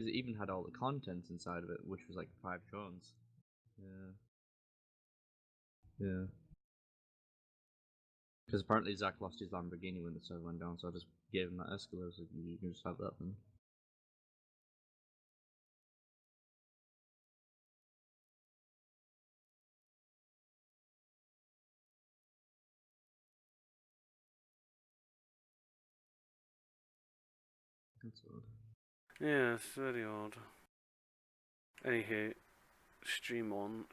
Because it even had all the contents inside of it, which was like 5 drones. Yeah. Yeah. Because apparently Zach lost his Lamborghini when the server went down, so I just gave him that Escalade, so you can just have that then. That's odd. Yeah, it's very odd. Anywho, stream on.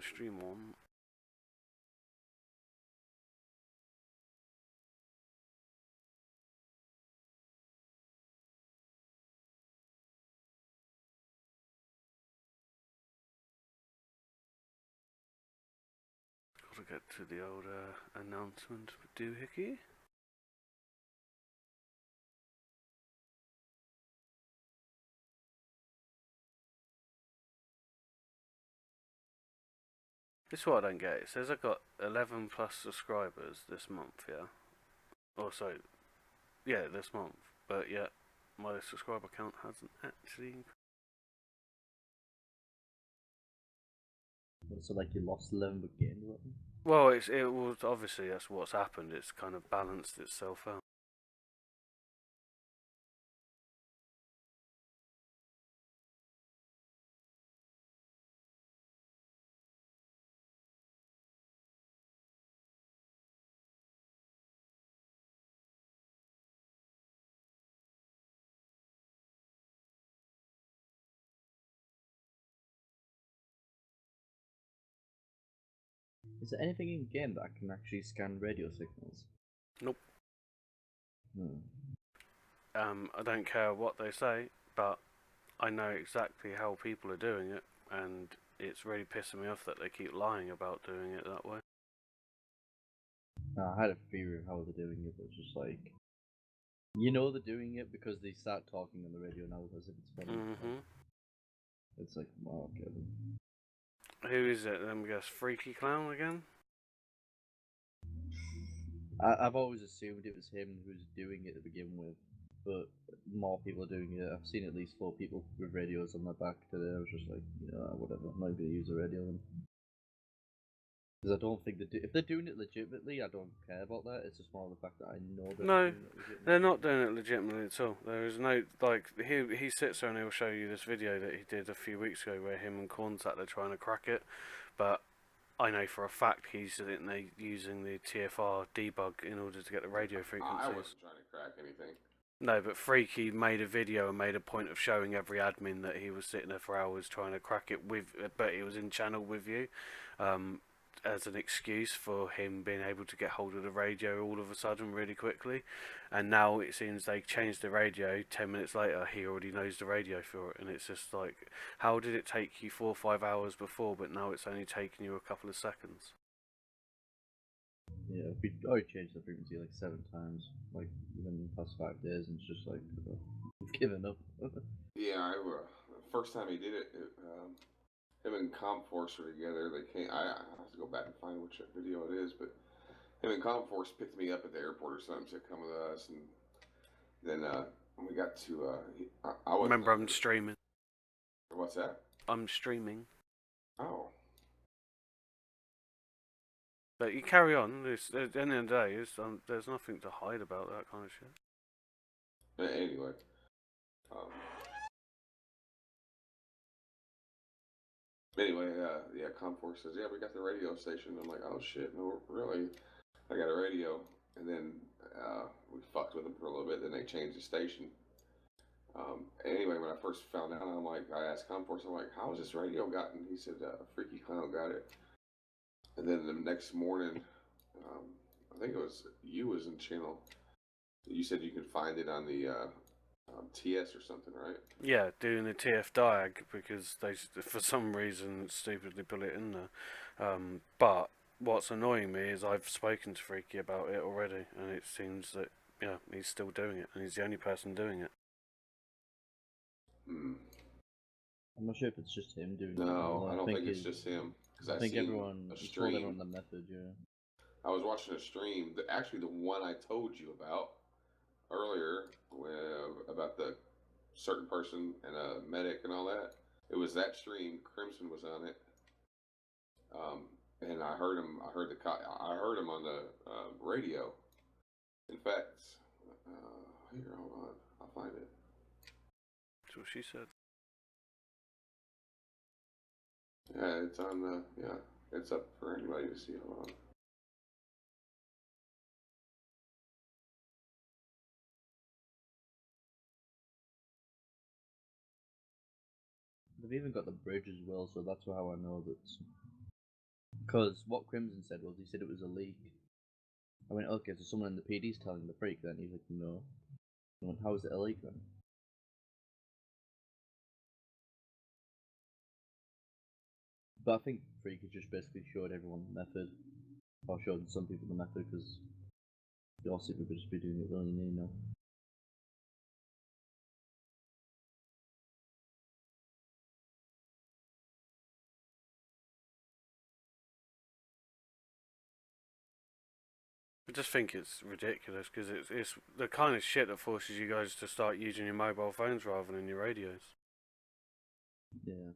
Gotta get to the old announcement with Doohickey. This is what I don't get. It says I got 11 plus subscribers this month, yeah? Also, yeah, this month. But yet, my subscriber count hasn't actually increased. So like you lost 11 but gained 11? Well, it was obviously that's what's happened. It's kind of balanced itself out. Is there anything in game that can actually scan radio signals? Nope. Hmm. I don't care what they say, but I know exactly how people are doing it, and it's really pissing me off that they keep lying about doing it that way. I had a theory of how they're doing it, but it's just like, you know, they're doing it because they start talking on the radio now as if it's funny. Mm-hmm. It's like, wow, okay then. Who is it? Let me guess. Freaky Clown again? I've always assumed it was him who's doing it to begin with, but more people are doing it. I've seen at least 4 people with radios on their back today. I was just like, whatever, I'm not going to use a radio then. Because I don't think if they're doing it legitimately, I don't care about that. It's just more the fact that I know they're No, doing it legitimately. they're not doing it legitimately at all. There is no, like, he sits there and he'll show you this video that he did a few weeks ago where him and Corn sat there trying to crack it, but I know for a fact he's sitting there using the TFR debug in order to get the radio frequencies. I wasn't trying to crack anything. No, but Freaky made a video and made a point of showing every admin that he was sitting there for hours trying to crack it with, but he was in channel with you, as an excuse for him being able to get hold of the radio all of a sudden really quickly. And now it seems they changed the radio. 10 minutes later, he already knows the radio for it, and it's just like, how did it take you 4 or 5 hours before, but now it's only taking you a couple of seconds? Yeah, I changed the frequency like 7 times, like within the past 5 days, and it's just like, I've given up. Yeah, the first time he did it, him and Comforce were together. They came. I have to go back and find which video it is, but him and Comforce picked me up at the airport or something, said come with us, and then when we got to, I was. Remember, I'm streaming. What's that? I'm streaming. Oh. But you carry on. At the end of the day, there's nothing to hide about that kind of shit. Anyway, um, yeah, Comforce says, yeah, we got the radio station. I'm like, oh shit, no, really? I got a radio, and then we fucked with them for a little bit. Then they changed the station. Anyway, when I first found out, I asked Comforce, I'm like, how was this radio gotten? He said, Freaky Clown got it. And then the next morning, I think it was you was in channel. You said you could find it on the TS or something, right? Yeah, doing the TF diag because they, for some reason, stupidly put it in there. But what's annoying me is I've spoken to Freaky about it already, and it seems that he's still doing it, and he's the only person doing it. Hmm. I'm not sure if it's just him doing it. No, I don't think it's just him. Because I think seen everyone, a he told everyone stream. the method, yeah. I was watching a stream, actually the one I told you about earlier, about the certain person and a medic and all that. It was that stream. Crimson was on it, and I heard him. I heard him on the radio. In fact, here, hold on, I'll find it. That's what she said. Yeah, it's on the it's up for anybody to see. Hold on. They've even got the bridge as well, so that's how I know that. Because what Crimson said was, he said it was a leak. I went, okay, so someone in the PD's telling the freak then? He's like, no. I went, how is it a leak then? But I think Freak has just basically showed everyone the method, or showed some people the method, because the Aussie people just be doing it willy-nilly now. I just think it's ridiculous because it's the kind of shit that forces you guys to start using your mobile phones rather than your radios. Yeah.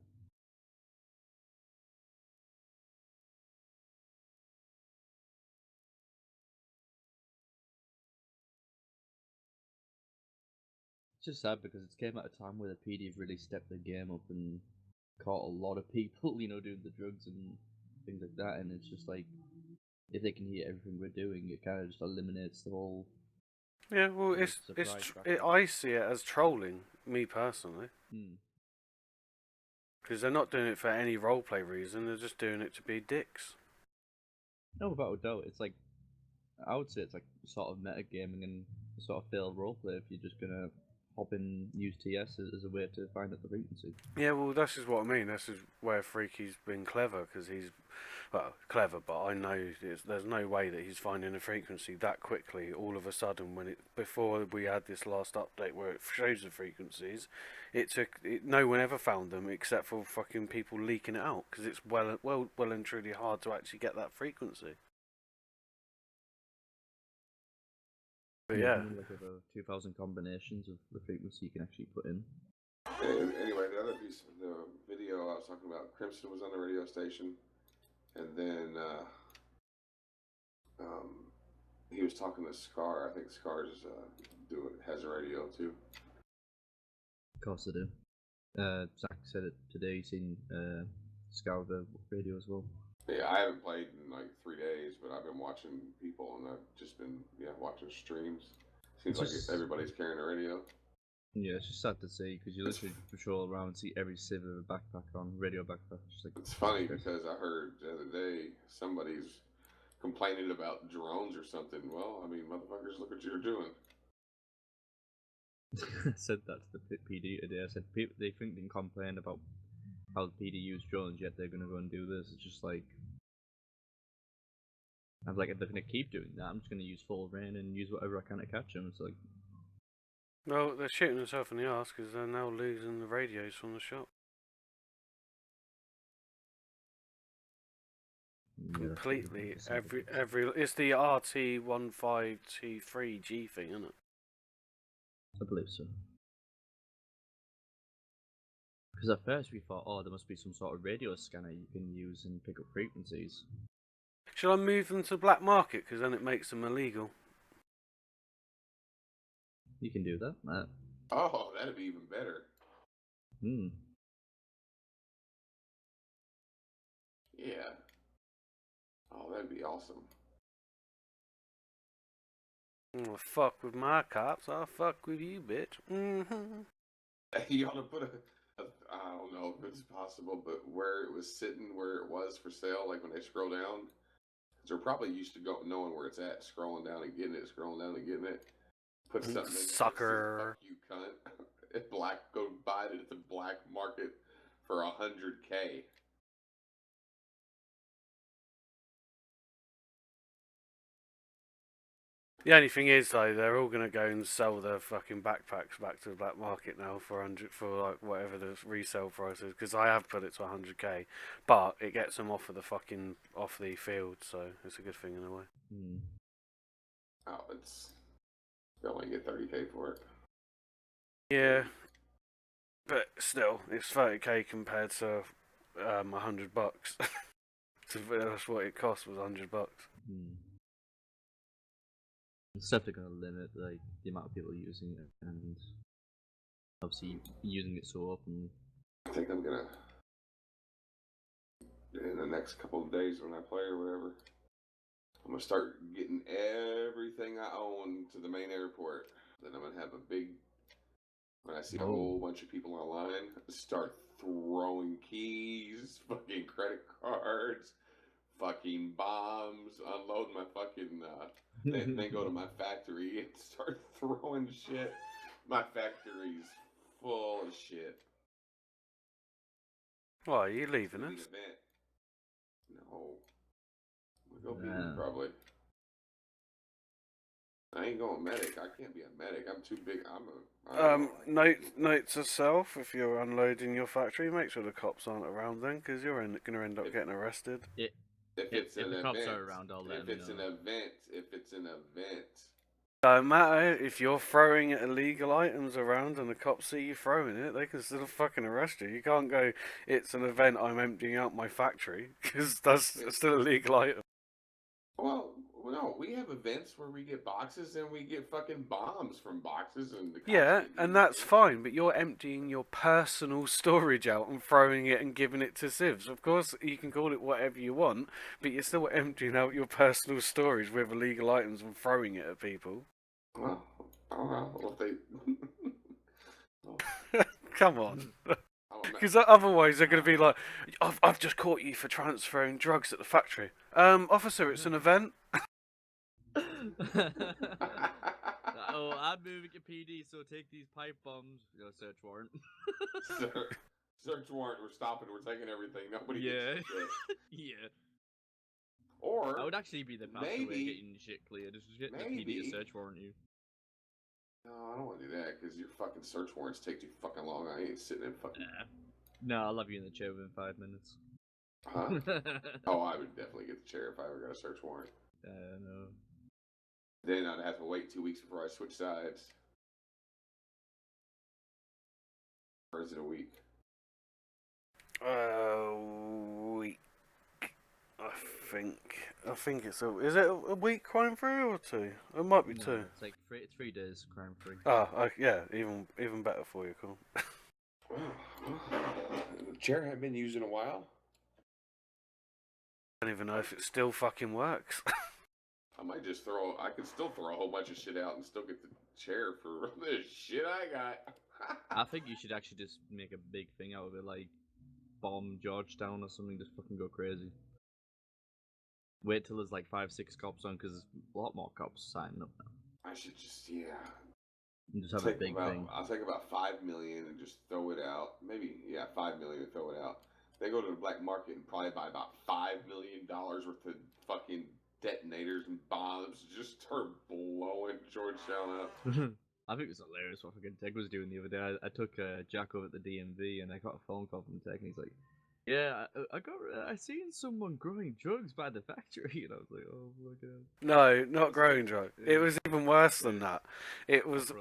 It's just sad because it came at a time where the PD have really stepped their game up and caught a lot of people, doing the drugs and things like that, and it's just like, if they can hear everything we're doing, it kind of just eliminates the whole. Yeah, well, Like, surprise factor. I see it as trolling, me personally, because they're not doing it for any roleplay reason. They're just doing it to be dicks. No, without a doubt, it's like, I would say it's like sort of metagaming and sort of failed roleplay if you're just gonna hop in, use TS as a way to find out the frequency. Yeah, well, this is what I mean. This is where Freaky's been clever, because he's, well, clever, but I know there's no way that he's finding a frequency that quickly. All of a sudden, before we had this last update where it shows the frequencies, no one ever found them except for fucking people leaking it out, because it's well and truly hard to actually get that frequency. But yeah. Like over 2,000 combinations of the frequency you can actually put in. And anyway, the other piece of the video I was talking about, Crimson was on the radio station, and then he was talking to Scar. I think Scar's has a radio too. Of course I do. Zach said it today. He's seen Scar the radio as well. Yeah, I haven't played in like 3 days, but I've been watching people, and I've just been watching streams. Seems like everybody's carrying a radio. Yeah, it's just sad to see because you literally patrol around and see every civ with a backpack on, radio backpack. It's funny because I heard the other day somebody's complaining about drones or something. Well, I mean, motherfuckers, look what you're doing. I said that to the PD today. I said they think they can complain about how the PD use drones, yet they're going to go and do this. It's just like, I'm like, if they're going to keep doing that, I'm just going to use full rain and use whatever I can to catch them. It's like, well, they're shooting themselves in the arse because they're now losing the radios from the shop. Completely. It's the RT15T3G thing, isn't it? I believe so. Because at first we thought, oh, there must be some sort of radio scanner you can use and pick up frequencies. Shall I move them to black market? Because then it makes them illegal. You can do that. Oh, that'd be even better. Yeah. Oh, that'd be awesome. Oh, fuck with my cops, I'll fuck with you, bitch. You ought to put I don't know if it's possible, but where it was sitting, where it was for sale, like when they scroll down, because they're probably used to knowing where it's at, scrolling down and getting it, scrolling down and getting it. Put something in Sucker. Fuck you, cunt. Go buy it at the black market for $100K. The only thing is, though, they're all gonna go and sell their fucking backpacks back to the black market now for like whatever the resale price is. Because I have put it to 100K, but it gets them off the field, so it's a good thing in a way. Oh, you only get 30K for it. Yeah, But still, it's 30k compared to $100. So that's what it cost, was $100. It's definitely going to limit like the amount of people using it, and obviously using it so openly. I think I'm gonna, in the next couple of days when I play or whatever, I'm gonna start getting everything I own to the main airport. Then I'm gonna have a big, when I see a whole bunch of people online, start throwing keys, fucking credit cards, fucking bombs, unload my fucking, then go to my factory and start throwing shit. My factory's full of shit. Why are you leaving An us? event. No. We'll go beat probably. I ain't going medic. I can't be a medic. I'm too big. Note to self: if you're unloading your factory, make sure the cops aren't around then, because you're going to end up getting arrested. If the cops are around, I'll let them know. If it's an event. Don't matter if you're throwing illegal items around and the cops see you throwing it, they can still fucking arrest you. You can't go, it's an event, I'm emptying out my factory, because that's still a illegal item. Well, no, we have events where we get boxes and we get fucking bombs from boxes and the cops Yeah, and that's fine, but you're emptying your personal storage out and throwing it and giving it to civs. Of course, you can call it whatever you want, but you're still emptying out your personal storage with illegal items and throwing it at people. Well, I don't know. Well, if they... Come on. Because otherwise they're going to be like, I've just caught you for transferring drugs at the factory. Officer, it's an event. Oh, I'm moving to PD, so take these pipe bombs. Search warrant. Search warrant. We're stopping. We're taking everything. Nobody gets shit. Yeah. Or that would actually be the faster way of getting shit cleared. Just get the PD to search warrant you. No, I don't want to do that because your fucking search warrants take too fucking long. I ain't sitting in fucking. No, I'll have you in the chair within 5 minutes. Huh? Oh, I would definitely get the chair if I ever got a search warrant. No. Then I'd have to wait 2 weeks before I switch sides. Or is it a week? Week. I think it's a. Is it a week crime free or 2? It might be 2. It's like 3 days crime free. Yeah, even better for you, cool. The chair haven't been used in a while. I don't even know if it still fucking works. I might just I could still throw a whole bunch of shit out and still get the chair for the shit I got. I think you should actually just make a big thing out of it, like bomb Georgetown or something, just fucking go crazy. Wait till there's like 5-6 cops on, because there's a lot more cops signing up now. I should just, And just have a big thing. I'll take about 5 million and just throw it out. Maybe, 5 million and throw it out. They go to the black market and probably buy about $5 million worth of fucking detonators and bombs. Just start blowing Georgetown up. I think it was hilarious what fucking Tech was doing the other day. I took Jack over at the DMV and I got a phone call from Tech and he's like, yeah, I seen someone growing drugs by the factory, and I was like, oh my god. No, not growing drugs. It was even worse than that. It was.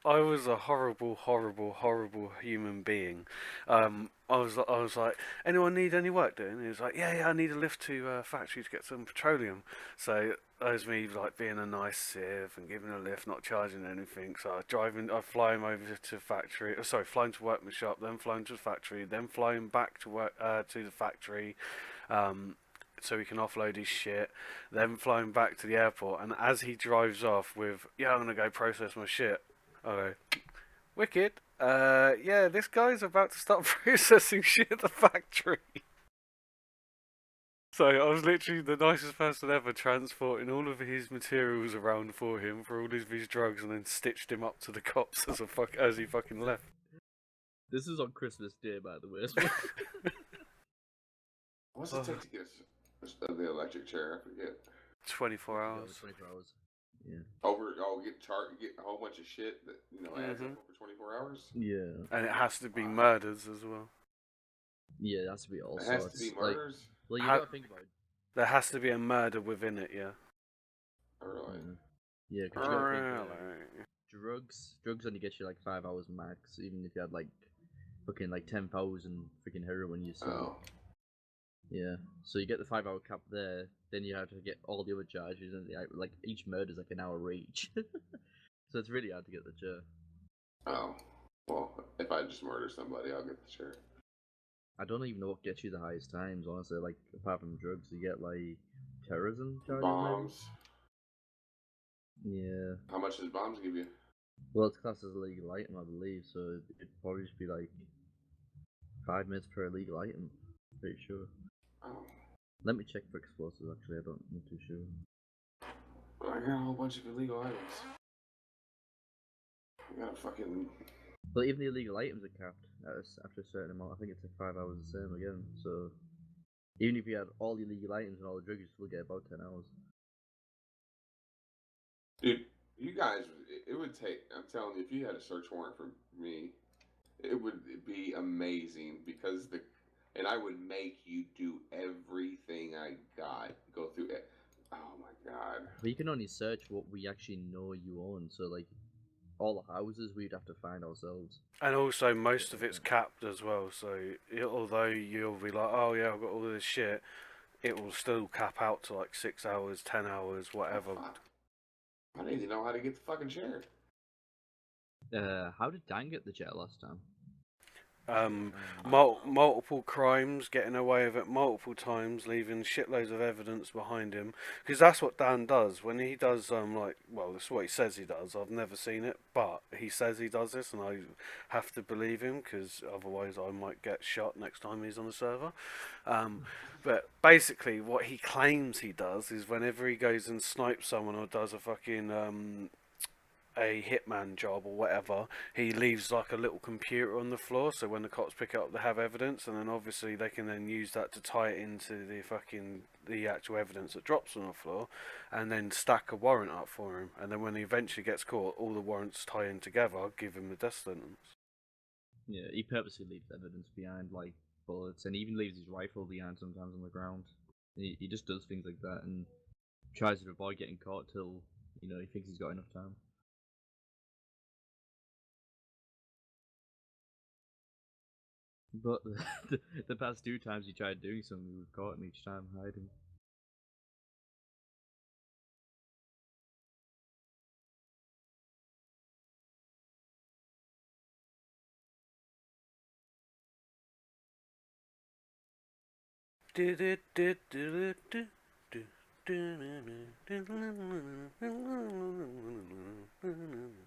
I was a horrible, horrible, horrible human being. I was like, anyone need any work doing? And he was like, yeah, I need a lift to factory to get some petroleum. So that was me like being a nice civ and giving a lift, not charging anything. So I fly him over to factory. Flying to workman shop, then flying to the factory, then flying back to work to the factory. So he can offload his shit, then flying back to the airport. And as he drives off with, I'm gonna go process my shit. Okay. Wicked. This guy's about to start processing shit at the factory. So I was literally the nicest person ever, transporting all of his materials around for him for all of his drugs, and then stitched him up to the cops as he fucking left. This is on Christmas Day, by the way. What's it take to get the electric chair? I forget. 24 hours. 24 hours. Yeah. Get a whole bunch of shit that adds up for 24 hours. Yeah. And it has to be murders as well. Yeah, it has to be all sorts. It has to be murders. You gotta think about it. There has to be a murder within it, yeah. Really? Yeah, because you gotta think drugs only get you like 5 hours max. Even if you had like fucking like 10,000 freaking heroin use. Oh, Yeah, so you get the 5 hour cap there, then you have to get all the other charges, and like each murder is like an hour each. So it's really hard to get the chair. oh. Well, if I just murder somebody, I'll get the chair. I don't even know what gets you the highest times, honestly. Like apart from drugs, you get like terrorism charges. Bombs. Maybe? Yeah. How much does bombs give you? Well, it's classed as a legal item, I believe, so it'd probably just be like 5 minutes per illegal item. Pretty sure. Oh, Let me check for explosives. Actually, I'm not too sure. I got a whole bunch of illegal items. I got a fucking. But even the illegal items are capped after a certain amount. I think it's like 5 hours the same again. So even if you had all the illegal items and all the drugs, you still get about 10 hours. Dude, you guys, it would take. I'm telling you, if you had a search warrant for me, it would be amazing because and I would make you do everything I got. Go through it. Oh my god. But you can only search what we actually know you own. So like all the houses we'd have to find ourselves. And also, most of it's capped as well. So although you'll be like, oh yeah, I've got all this shit, it will still cap out to like 6 hours, 10 hours, whatever. Oh, fuck. I didn't even know how to get the fucking chair. How did Dan get the jet last time? Multiple crimes, getting away with it multiple times, leaving shitloads of evidence behind him. Because that's what Dan does when he does well, that's what he says he does. I've never seen it, but he says he does this, and I have to believe him because otherwise I might get shot next time he's on the server. But basically, what he claims he does is whenever he goes and snipes someone or does a fucking a hitman job or whatever, he leaves like a little computer on the floor, so when the cops pick it up they have evidence, and then obviously they can then use that to tie it into the actual evidence that drops on the floor, and then stack a warrant up for him, and then when he eventually gets caught, all the warrants tie in together, give him the death sentence. Yeah, he purposely leaves evidence behind, like bullets, and he even leaves his rifle behind sometimes on the ground. He just does things like that and tries to avoid getting caught till he thinks he's got enough time. But the past 2 times he tried doing something, we've caught him each time hiding.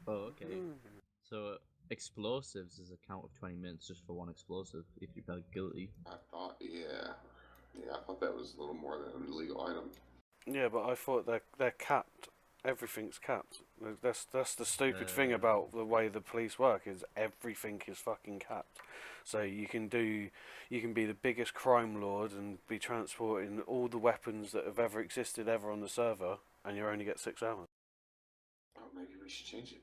Oh, okay. So explosives is a count of 20 minutes just for one explosive if you felt guilty. I thought, yeah, I thought that was a little more than an illegal item. Yeah, but I thought they're capped. Everything's capped. That's the stupid thing about the way the police work, is everything is fucking capped. So you can be the biggest crime lord and be transporting all the weapons that have ever existed ever on the server, and you only get 6 hours. Oh, maybe we should change it.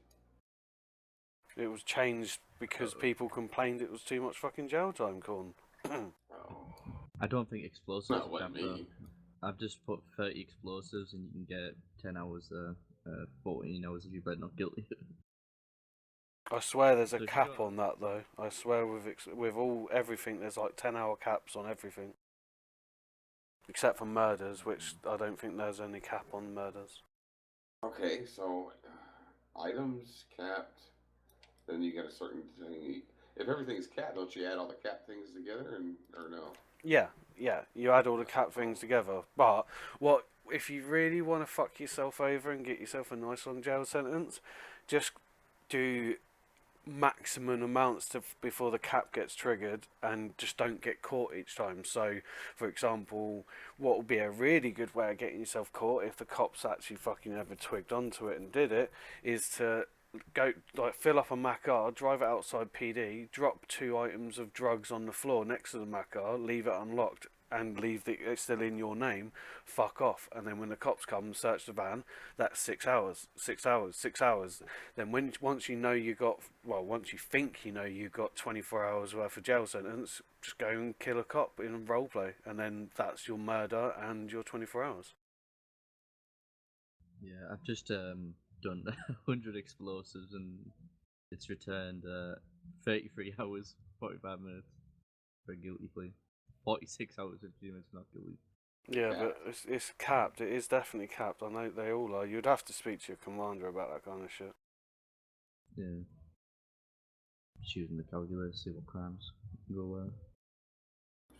It was changed because people complained it was too much fucking jail time, Corn. Oh, I don't think explosives not are what capped, me. though. I've just put 30 explosives and you can get 10 hours 14 hours if you plead not guilty. I swear there's a So if you cap got- on that though. I swear with everything there's like 10-hour caps on everything. Except for murders, which I don't think there's any cap on murders. Okay, so items capped. Then you get a certain thing. If everything's capped, don't you add all the cap things together, or no? Yeah, you add all the cap things together. But what if you really want to fuck yourself over and get yourself a nice long jail sentence? Just do maximum amounts before the cap gets triggered, and just don't get caught each time. So for example, what would be a really good way of getting yourself caught if the cops actually fucking ever twigged onto it and did it, is to go fill up a Macar, drive it outside PD, drop 2 items of drugs on the floor next to the Macar, leave it unlocked, and leave it's still in your name, fuck off. And then when the cops come and search the van, that's 6 hours, 6 hours, 6 hours. Then once you think you know you got 24 hours worth of jail sentence, just go and kill a cop in roleplay, and then that's your murder and your 24 hours. Yeah, I've just done 100 explosives and it's returned 33 hours. 45 minutes for a guilty plea. 46 hours, 50 minutes, not guilty. Yeah, Yeah. but it's capped. It is definitely capped. I know they all are. You'd have to speak to your commander about that kind of shit. Yeah. Just using the calculator to see what crimes go where.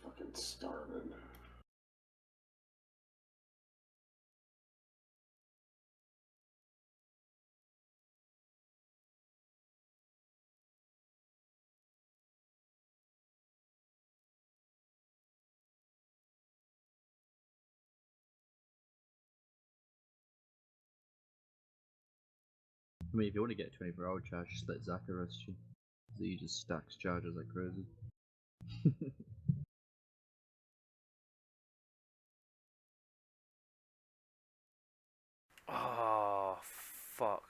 Fucking starving. I mean, if you want to get a 24-hour charge, just let Zach arrest you. So he just stacks charges like crazy. Ah, fuck.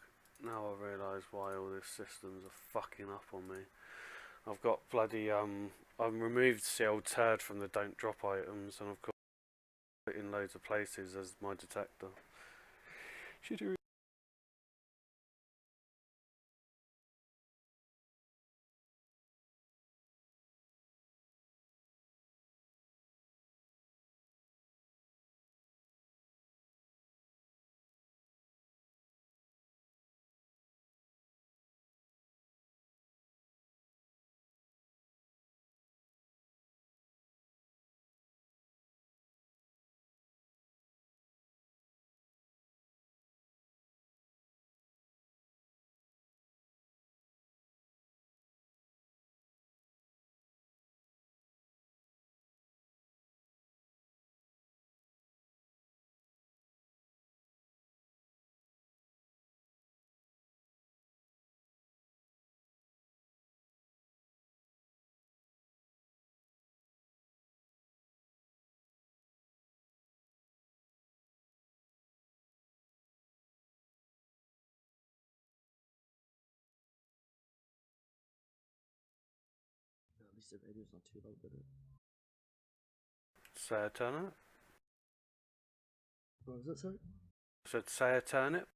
Now I realise why all these systems are fucking up on me. I've got bloody, I've removed the old turd from the don't drop items and I've got it in loads of places as my detector. Should At least the radio's not too loud, is it? say a turnip? What was that, sorry? Said say a turnip?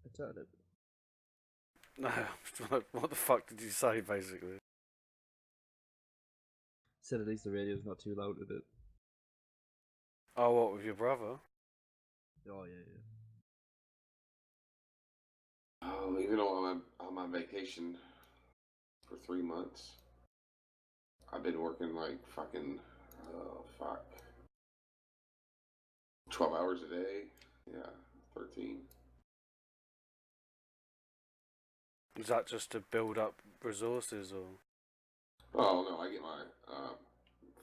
A turnip. No, what the fuck did you say basically? Said at least the radio's not too loud, is it? Oh, what, with your brother? Oh, yeah, yeah. Oh, even though I'm on vacation for 3 months, I've been working like fucking, oh fuck, 12 hours a day. Yeah, 13. Is that just to build up resources or? Oh no, I get my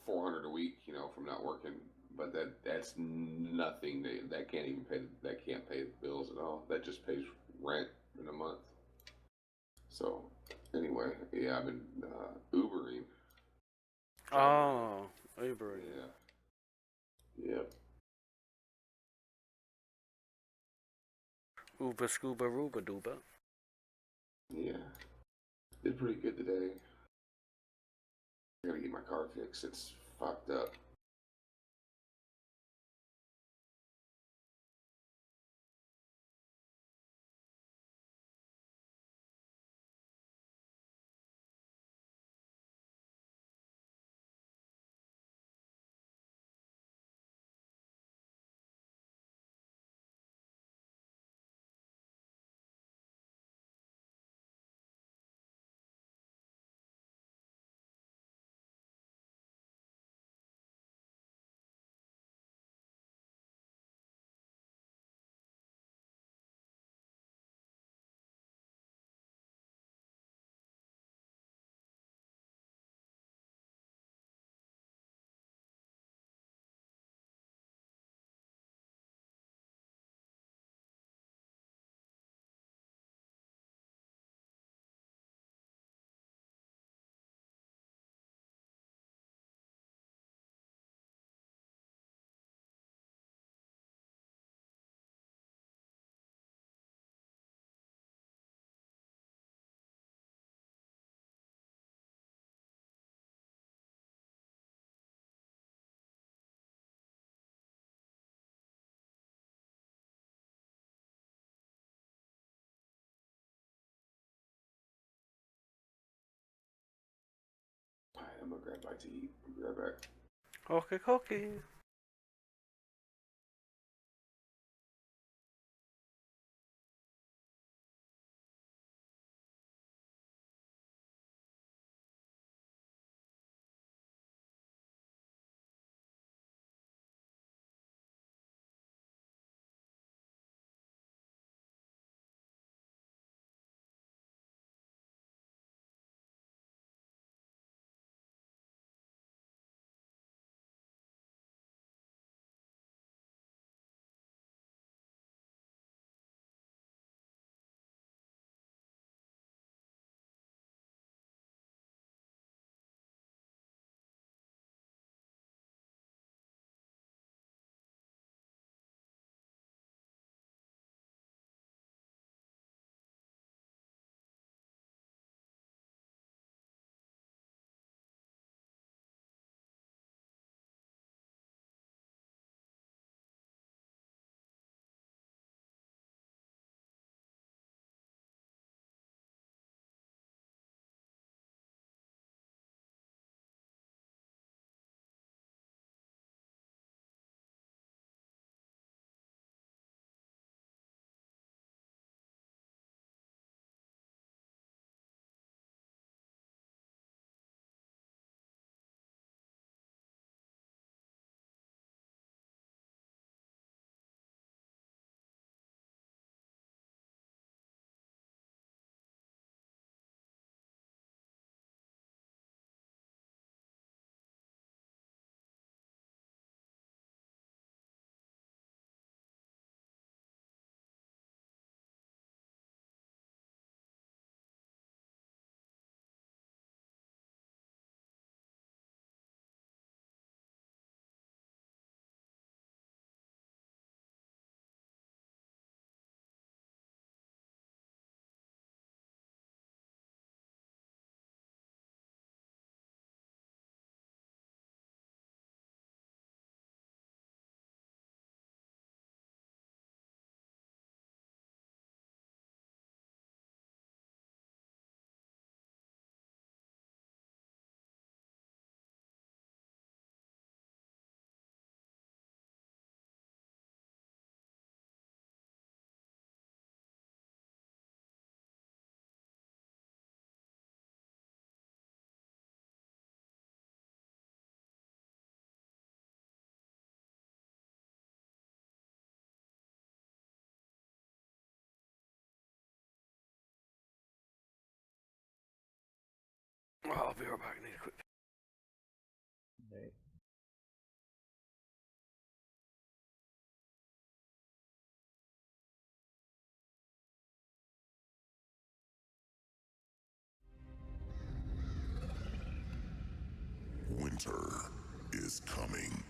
400 a week, from not working, but that's nothing. That can't even pay. That can't pay the bills at all. That just pays rent in a month. So anyway, yeah, I've been Ubering. Oh, Ubering. Yeah. Yep. Uber scuba ruba duba. Yeah. Did pretty good today. I gotta get my car fixed. It's fucked up. I'm gonna grab a bite to eat. I'll be right back. Okay, okay. I'll be right back. I need a quick. Right. Winter is coming.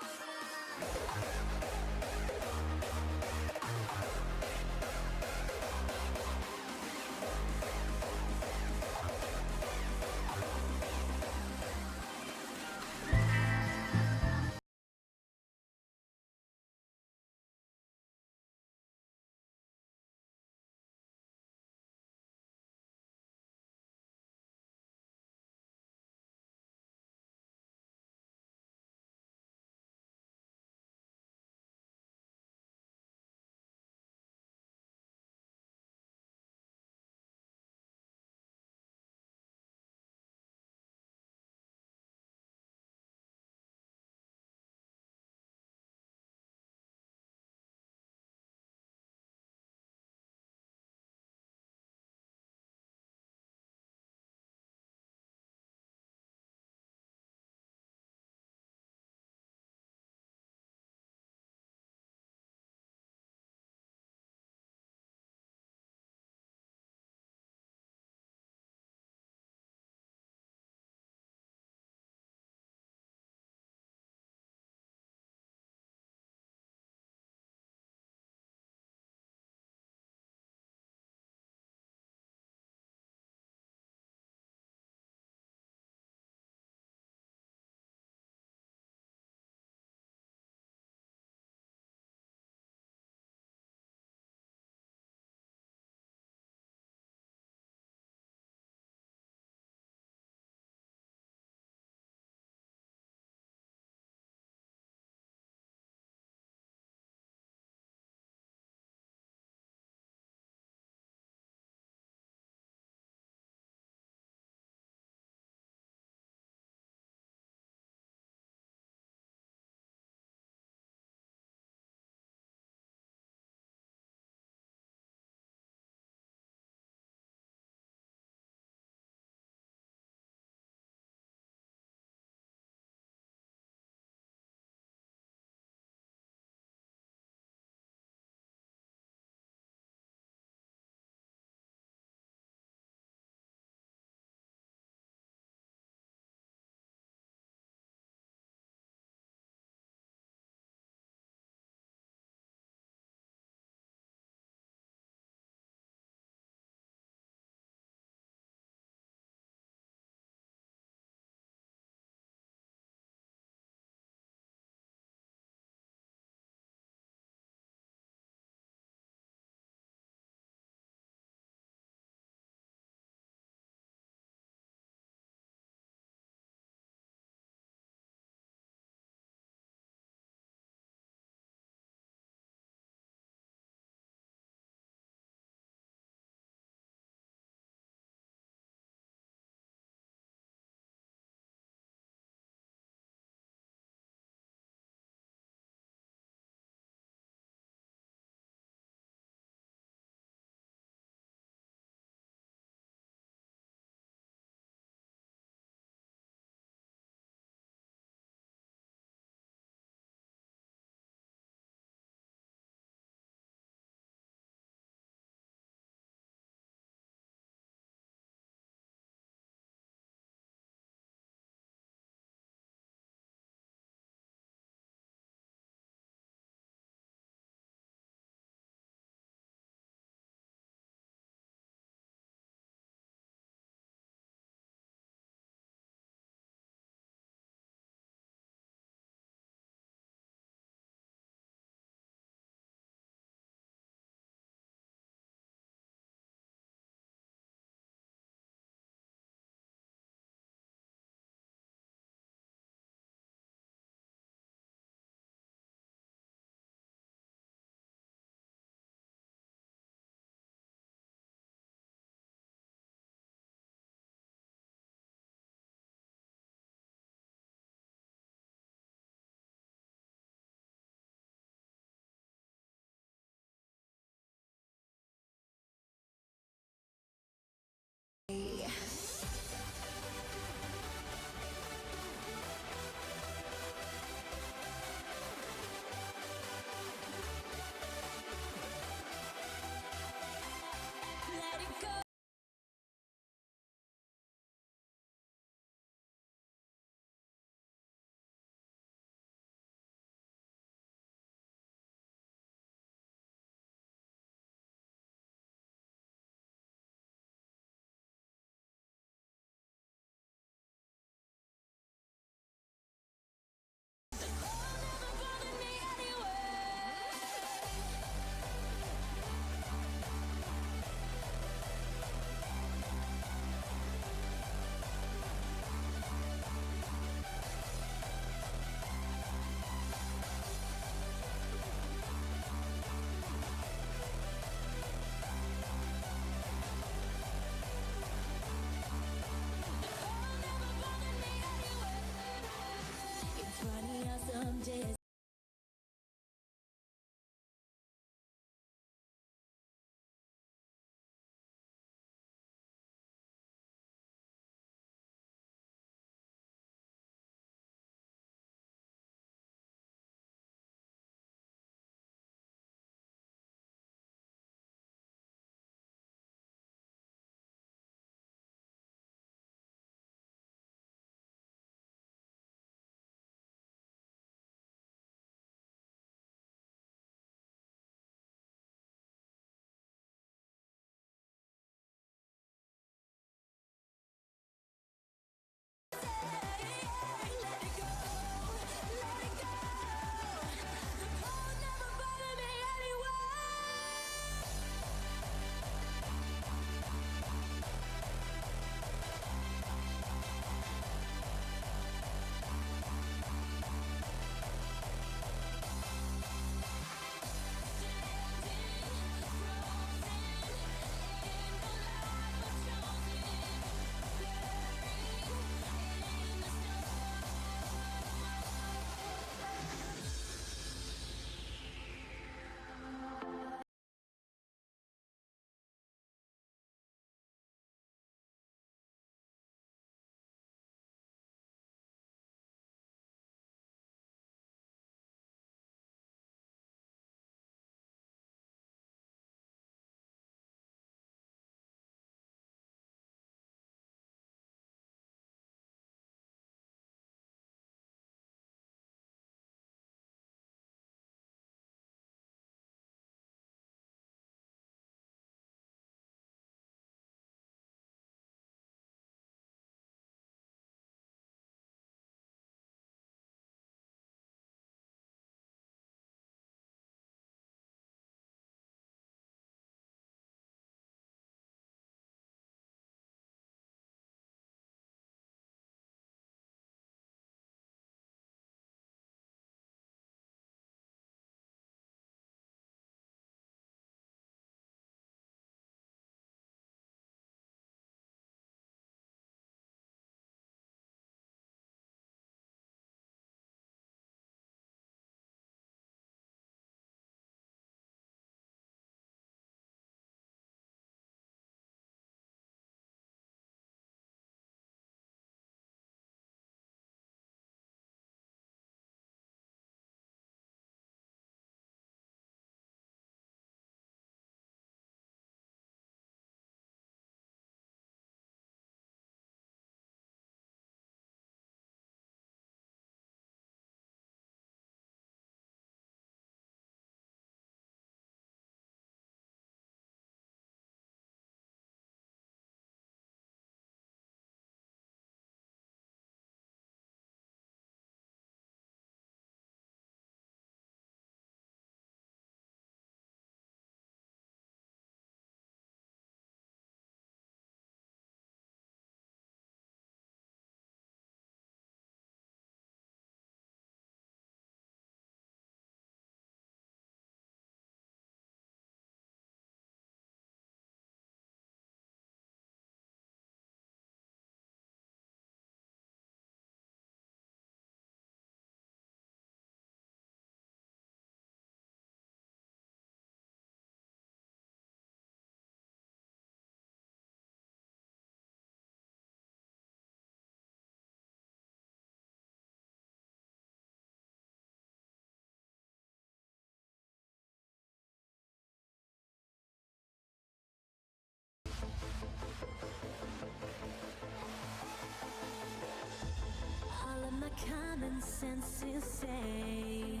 common senses say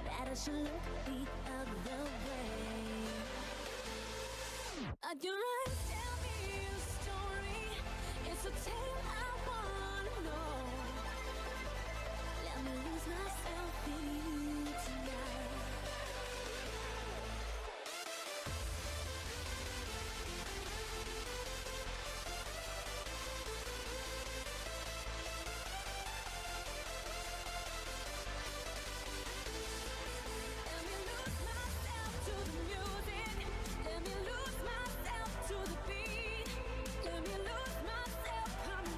that I should look the other way. Your eyes tell me a story. It's a tale I wanna know. Let me lose myself in you tonight. Let me lose myself to the music. Let me lose myself to the beat. Let me lose myself, come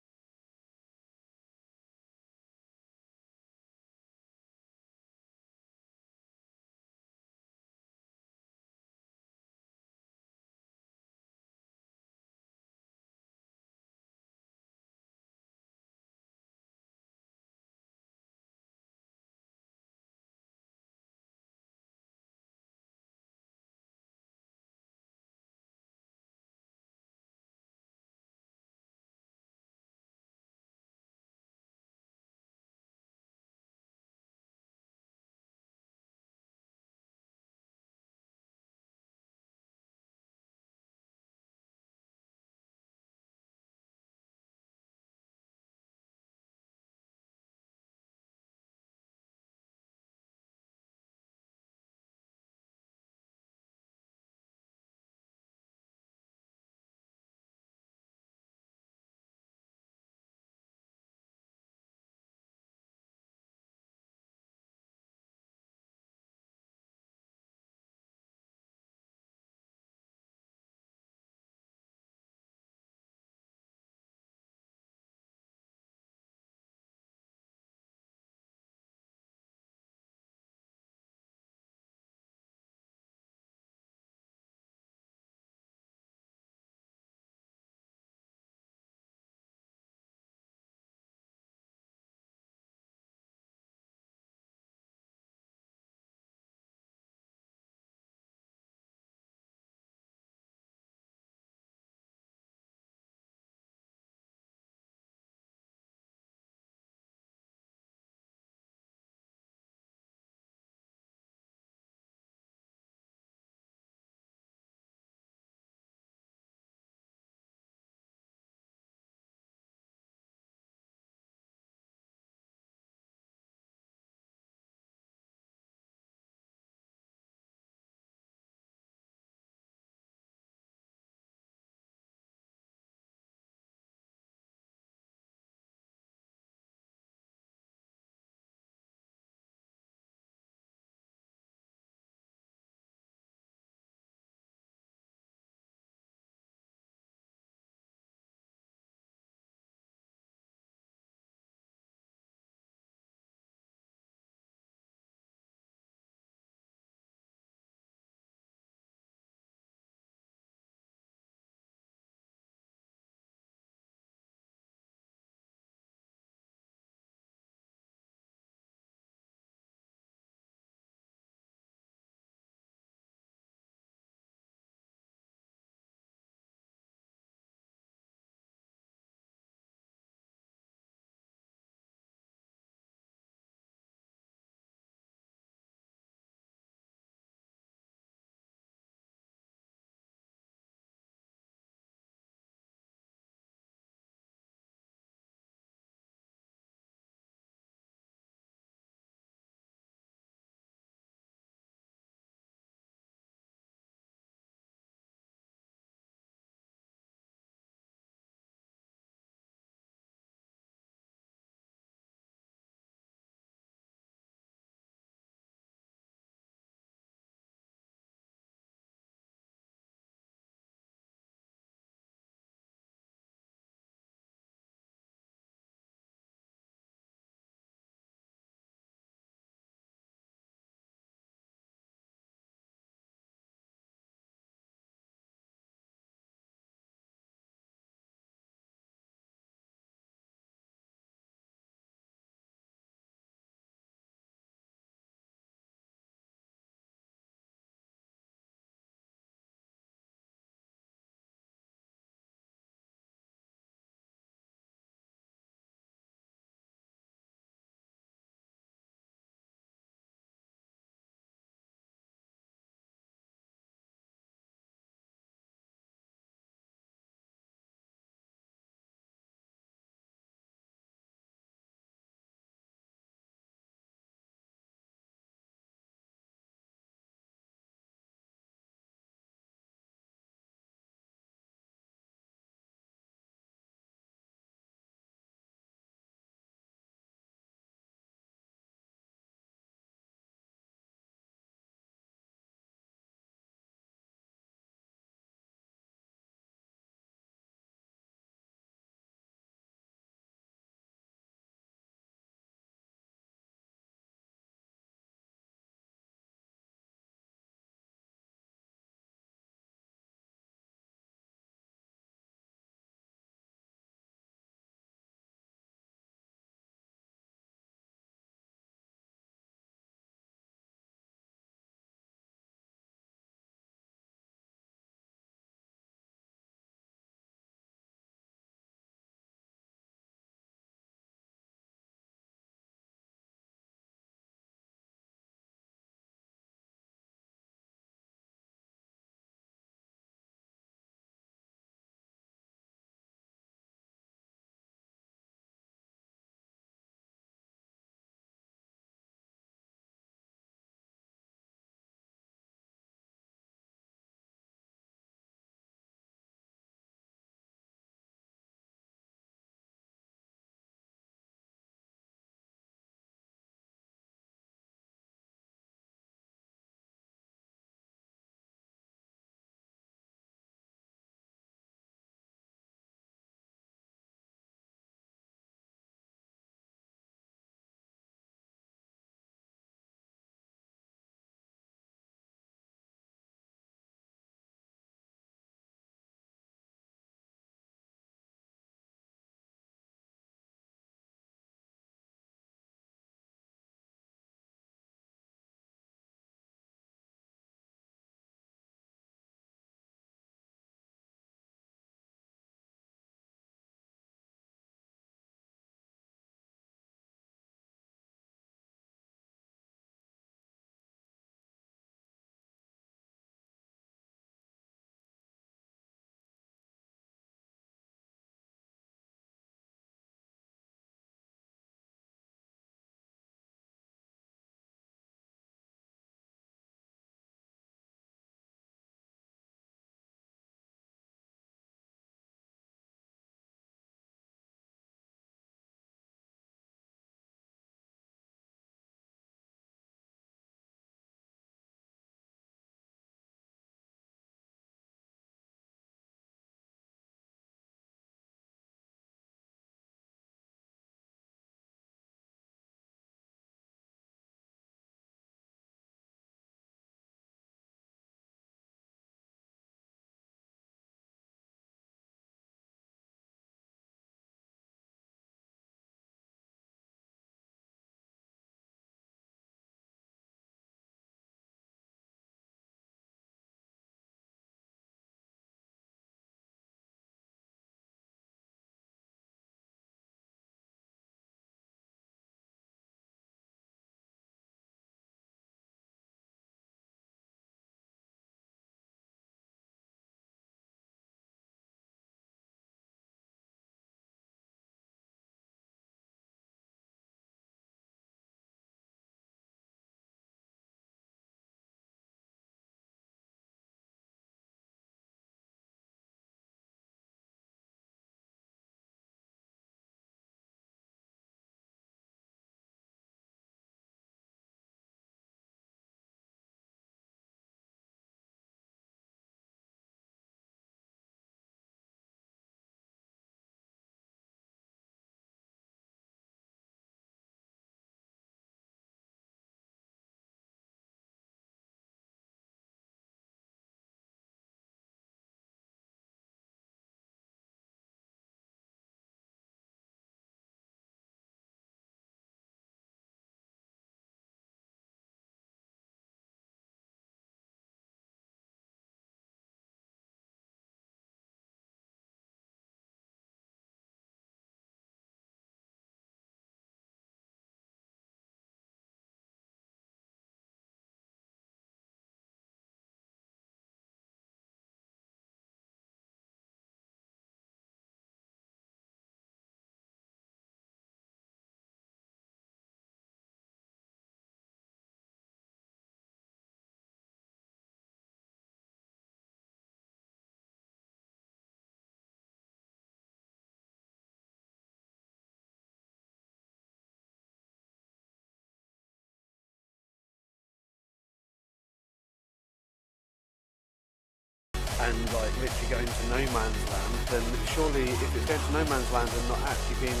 and like literally going to no man's land, then surely if it's going to no man's land and not actually being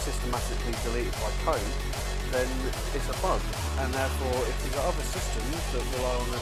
systematically deleted by code, then it's a bug. And therefore, if you've got other systems that rely on a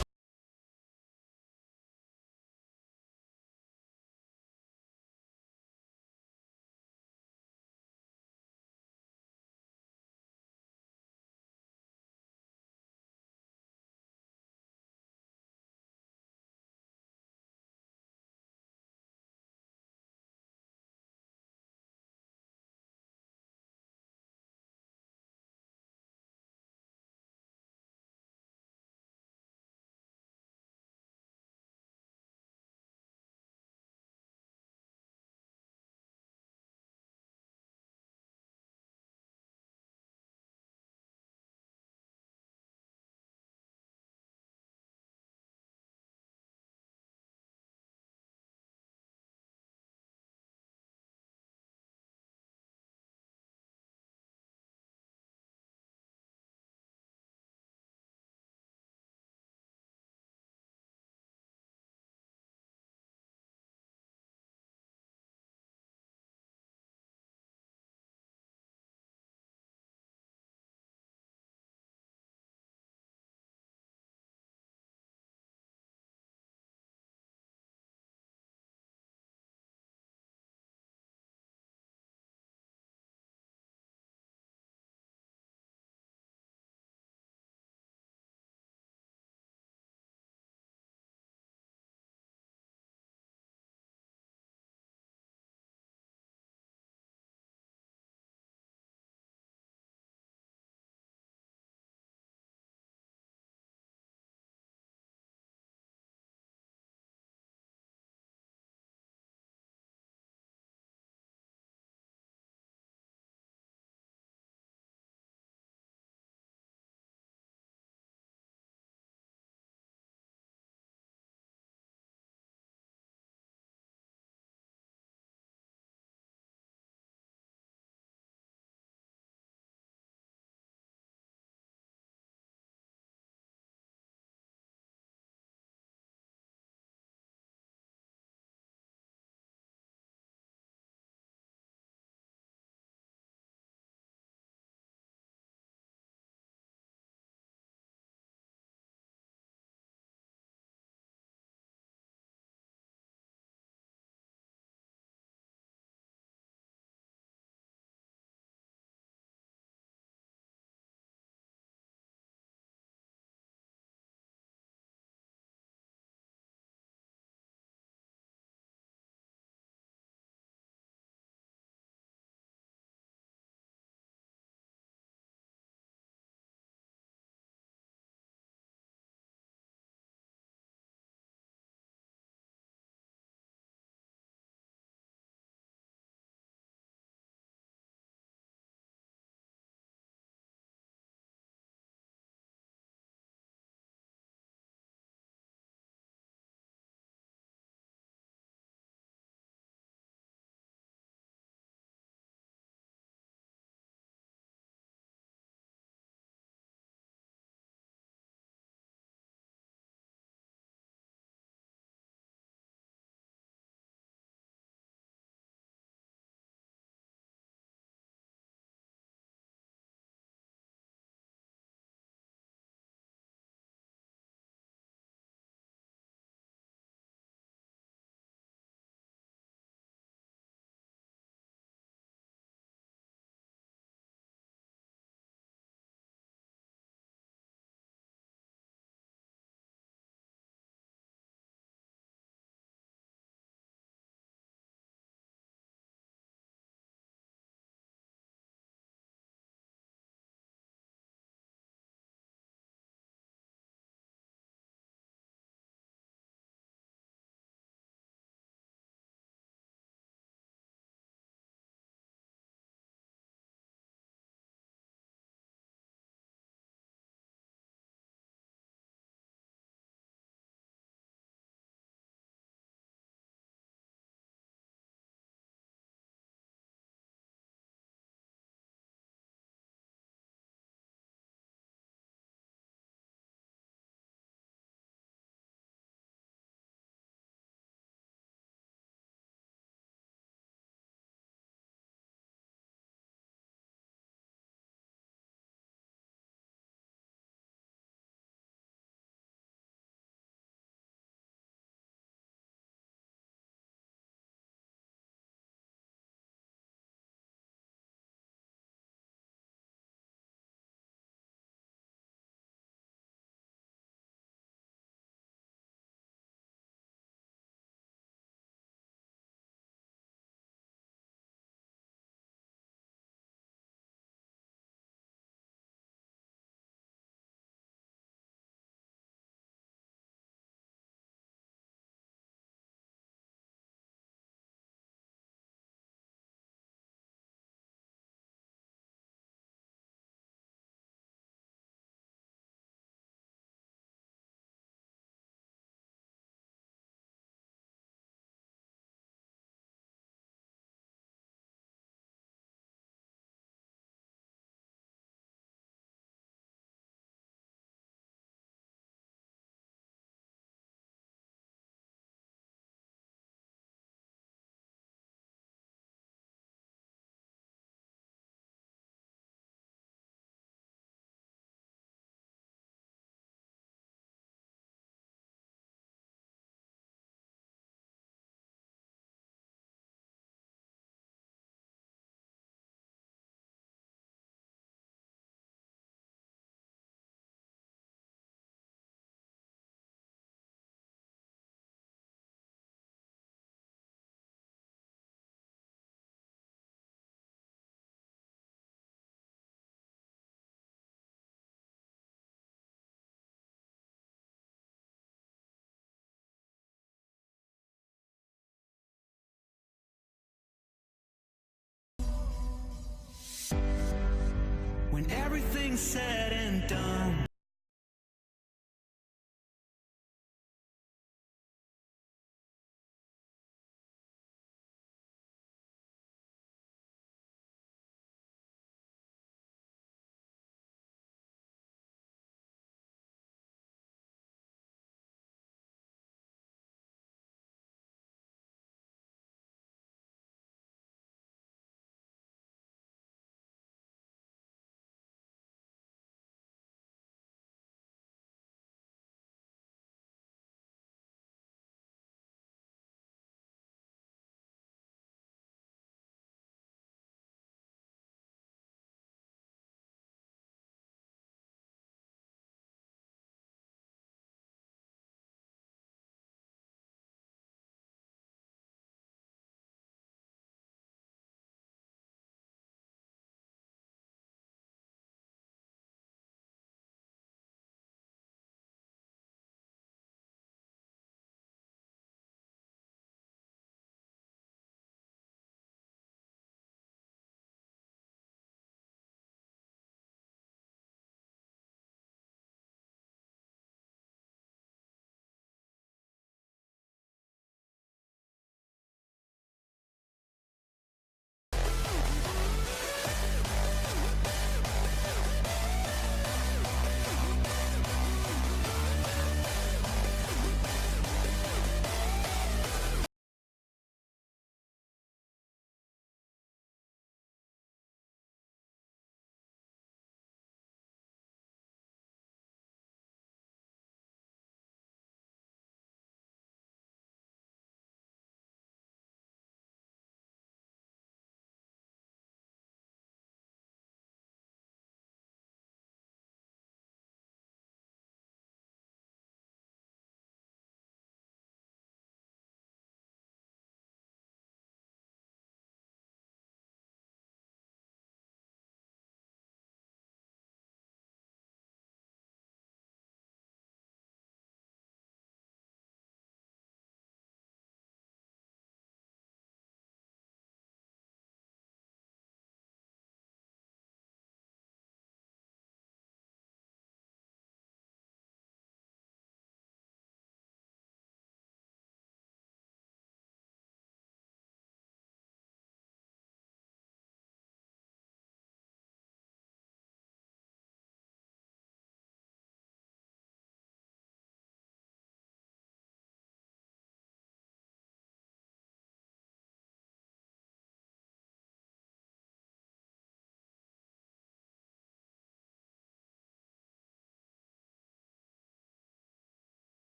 when everything's said and done.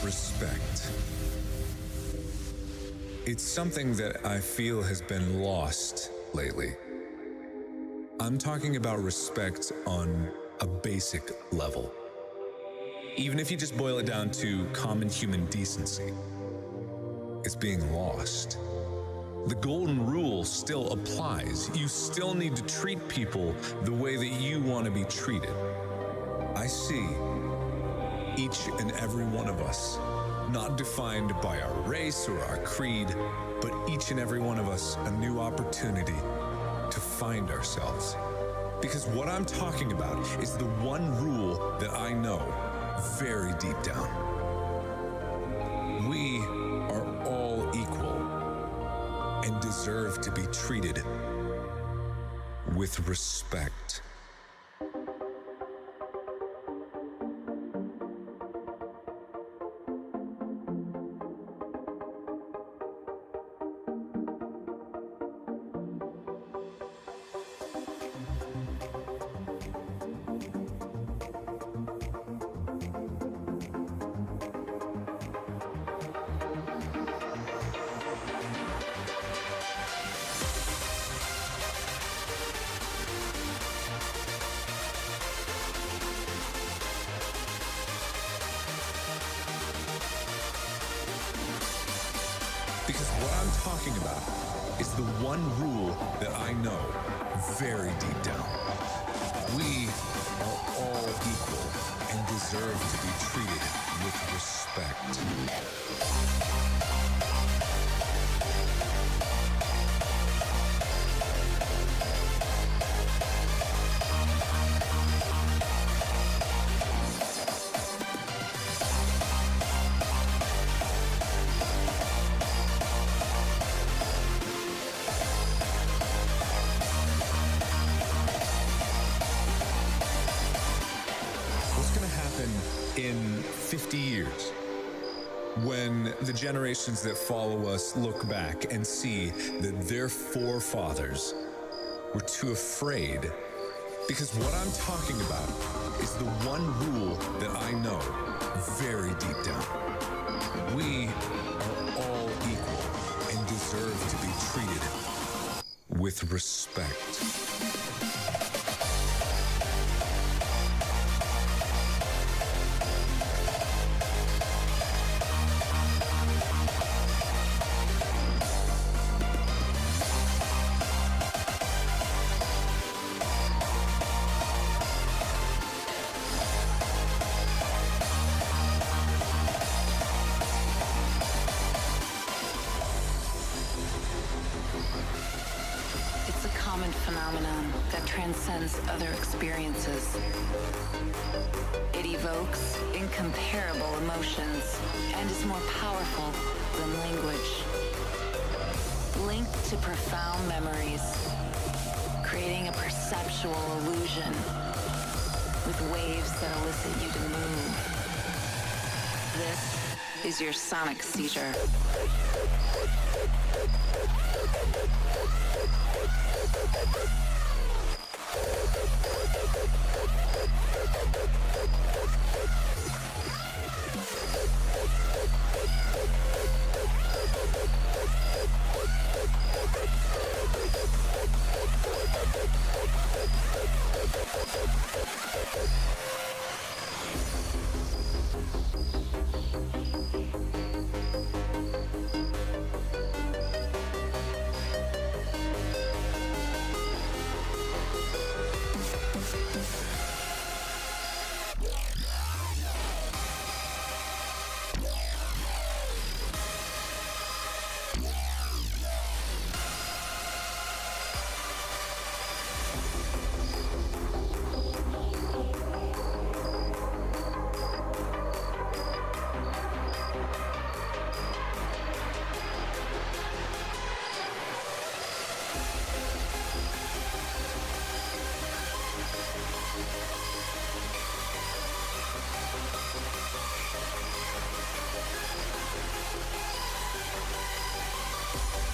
Respect. It's something that I feel has been lost lately. I'm talking about respect on a basic level. Even if you just boil it down to common human decency, it's being lost. The golden rule still applies. You still need to treat people the way that you want to be treated. I see each and every one of us, not defined by our race or our creed, but each and every one of us a new opportunity to find ourselves. Because what I'm talking about is the one rule that I know very deep down. We are all equal and deserve to be treated with respect. Because what I'm talking about is the one rule that I know very deep down. We are all equal and deserve to be treated with respect. In 50 years, when the generations that follow us look back and see that their forefathers were too afraid, because what I'm talking about is the one rule that I know very deep down. We are all equal and deserve to be treated with respect. It's a common phenomenon that transcends other experiences. It evokes incomparable emotions and is more powerful than language. Linked to profound memories, creating a perceptual illusion with waves that elicit you to move. This is your sonic seizure.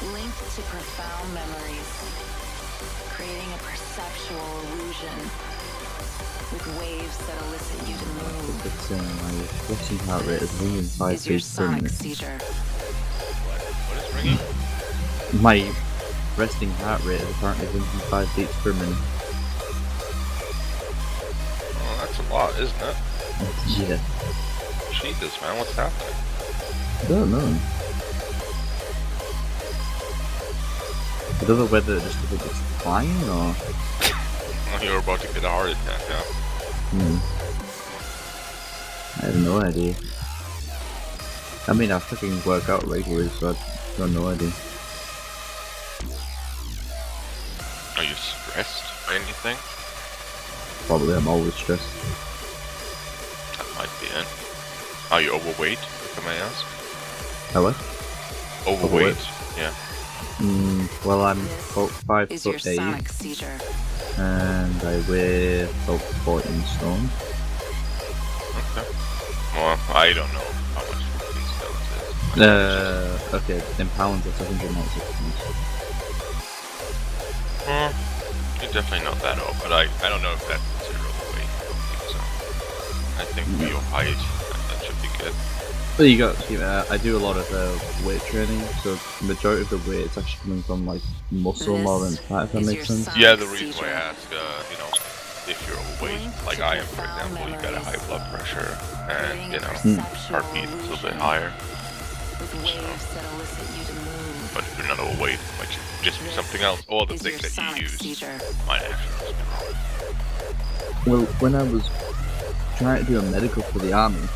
Linked to profound memories, creating a perceptual illusion with waves that elicit you to move. It's my resting heart rate is ringing 5 Is your beats per sonic minute. seizure. What is ringing? My resting heart rate is apparently ringing 5 beats per minute. Oh, that's a lot, isn't it? Yeah. Jesus, man, what's happening? I don't know. I don't know whether it just because it's flying or... Oh, you're about to get a heart attack, yeah. I have no idea. I mean, I fucking work out regularly, so I got no idea. Are you stressed or anything? Probably, I'm always stressed. That might be it. Are you overweight, if I may ask? Oh, what? Overweight? Yeah. Well, I'm about 5 Is your foot 8, sonic seizure. and I weigh about 14 stone. Okay. Well, I don't know how much 14 stones is. Okay, in pounds it's 196 pounds. You're definitely not that old, but I don't know if that's considered overweight. I think for your height, that should be good. Well, you got, I do a lot of weight training, so the majority of the weight is actually coming from like muscle more than fat, if that makes sense. Yeah, the reason why I ask, you know, if you're overweight, like I am, for example, you've got a high blood pressure, and, you know, heartbeat is a little bit higher. So, but if you're not overweight, it might just be something else. All the things that you use might actually be wrong. Well, when I was trying to do a medical for the army,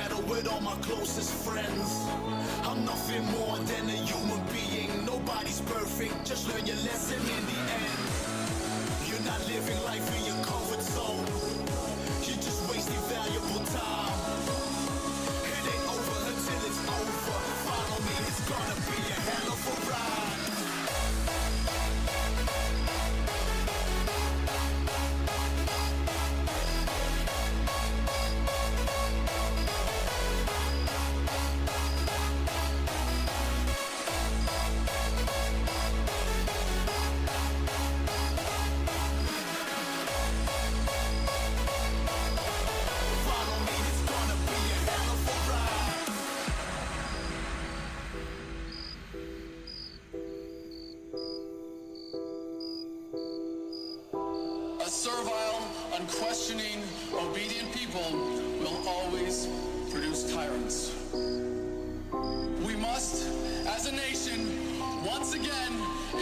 battle with all my closest friends. I'm nothing more than a human being. Nobody's perfect, just learn your lesson in the end. You're not living life in your comfort zone. You're just wasting valuable time. It ain't over until it's over. Follow me, it's gonna be a hell of a ride. A servile, unquestioning, obedient people will always produce tyrants. We must, as a nation, once again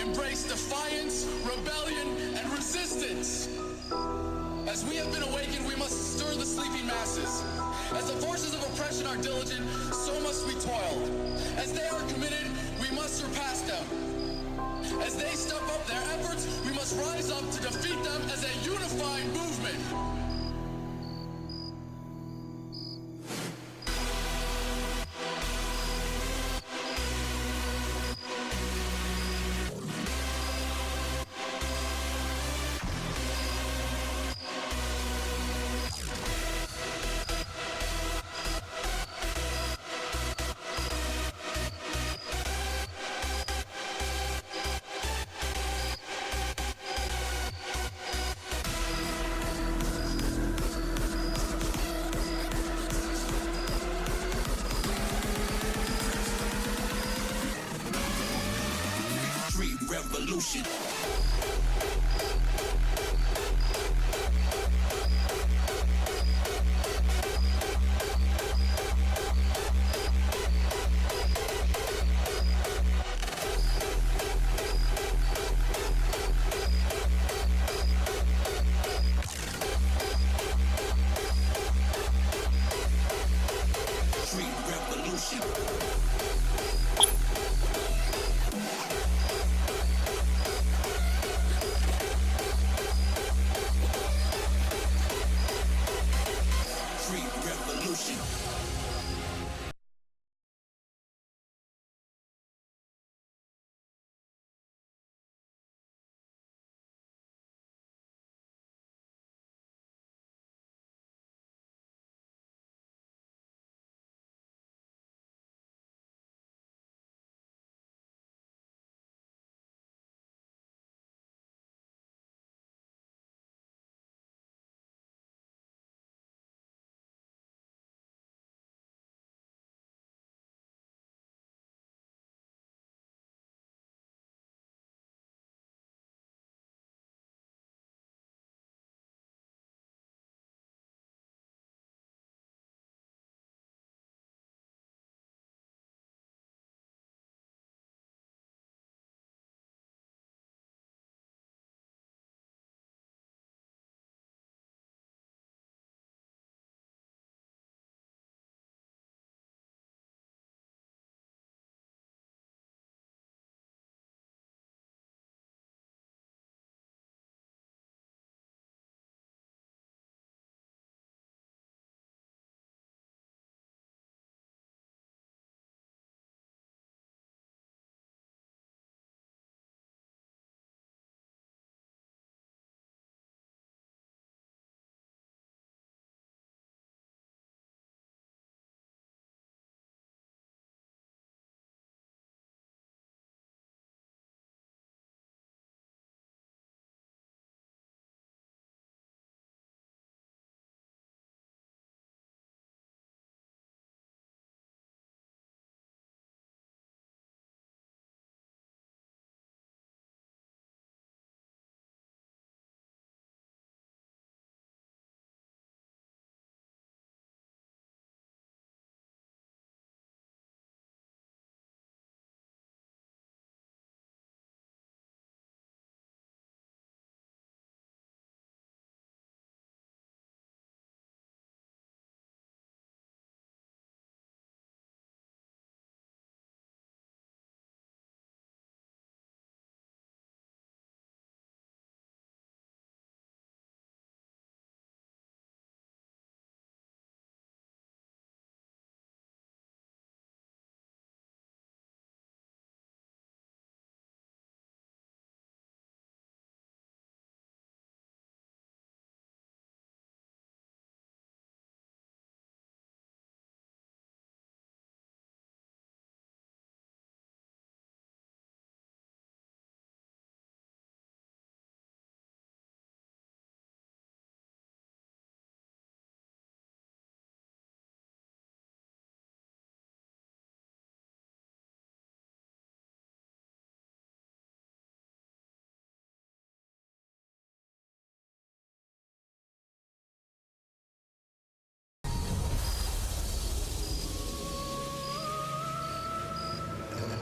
embrace defiance, rebellion, and resistance. As we have been awakened, we must stir the sleeping masses. As the forces of oppression are diligent, so must we toil. As they are committed, we must surpass them. As they step up their efforts, we must rise up to defeat them as a unifying movement. Revolution. Street revolution.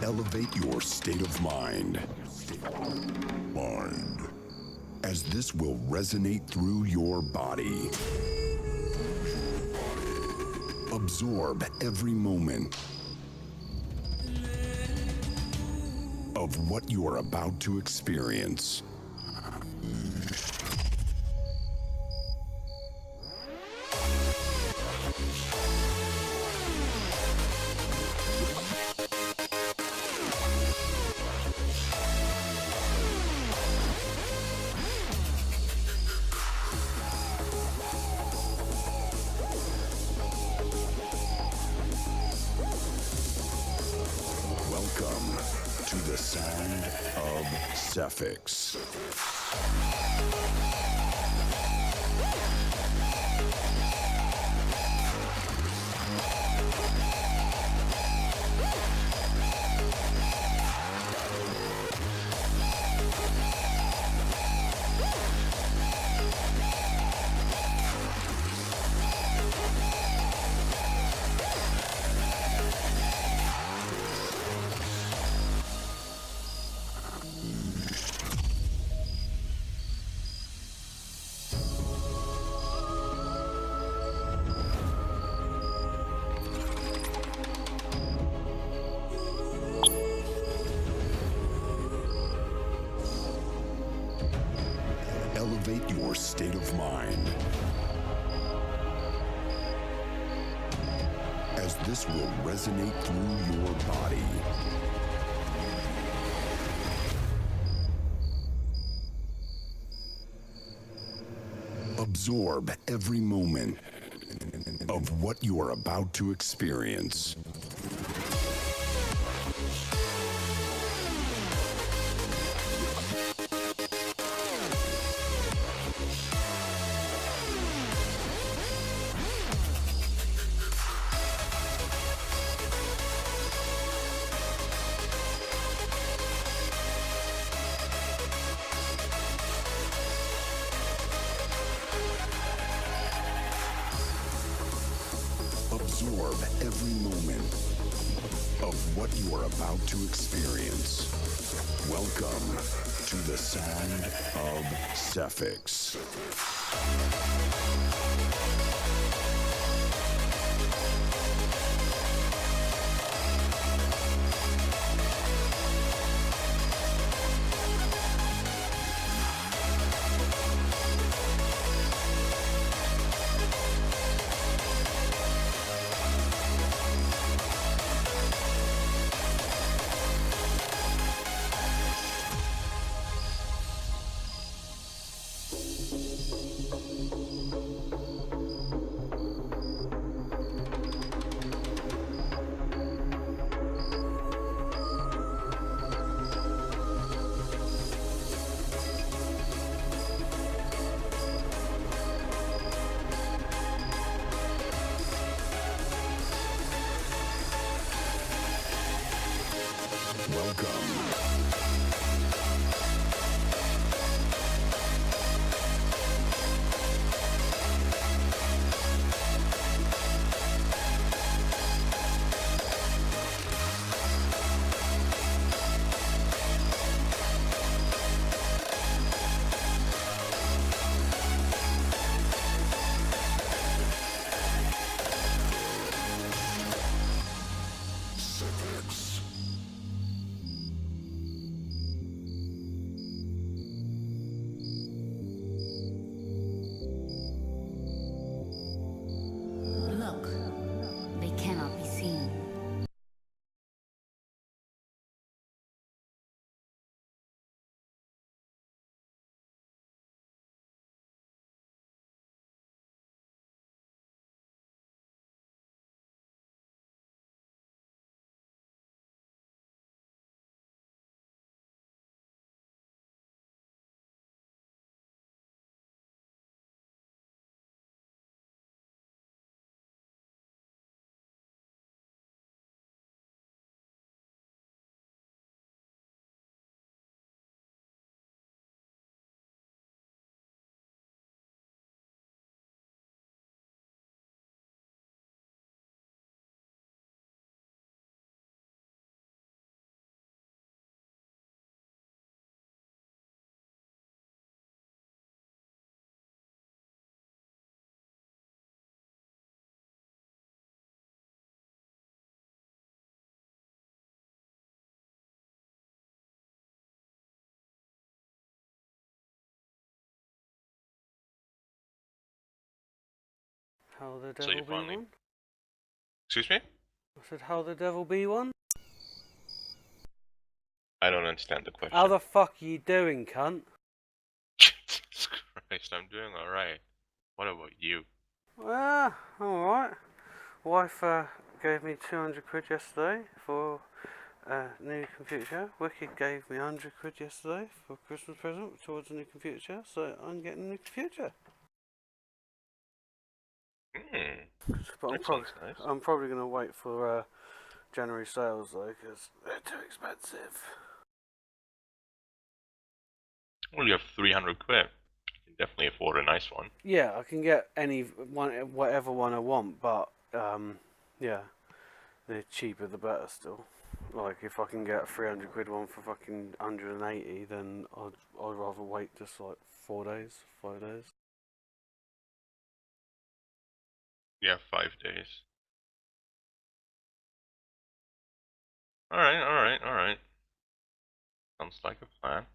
Elevate your state of mind. As this will resonate through your body. Absorb every moment of what you are about to experience. Welcome to the sound of Cephix. Elevate your state of mind. As this will resonate through your body. Absorb every moment of what you are about to experience. Absorb every moment of what you are about to experience. Welcome to the sound of Cephix. How the So devil you be finally. one? Excuse me? I said, how the devil be one? I don't understand the question. How the fuck are you doing, cunt? Jesus Christ, I'm doing alright. What about you? Alright. Wife gave me 200 quid yesterday for a new computer chair. Wicked gave me 100 quid yesterday for a Christmas present towards a new computer chair, so I'm getting a new computer chair. But That sounds nice. I'm probably going to wait for January sales though, because they're too expensive. Well, you have 300 quid. You can definitely afford a nice one. Yeah, I can get whatever one I want, but yeah, the cheaper the better still. Like if I can get a 300 quid one for fucking 180, then I'd rather wait just like 4 days, 5 days. Yeah, 5 days. Alright. Sounds like a plan.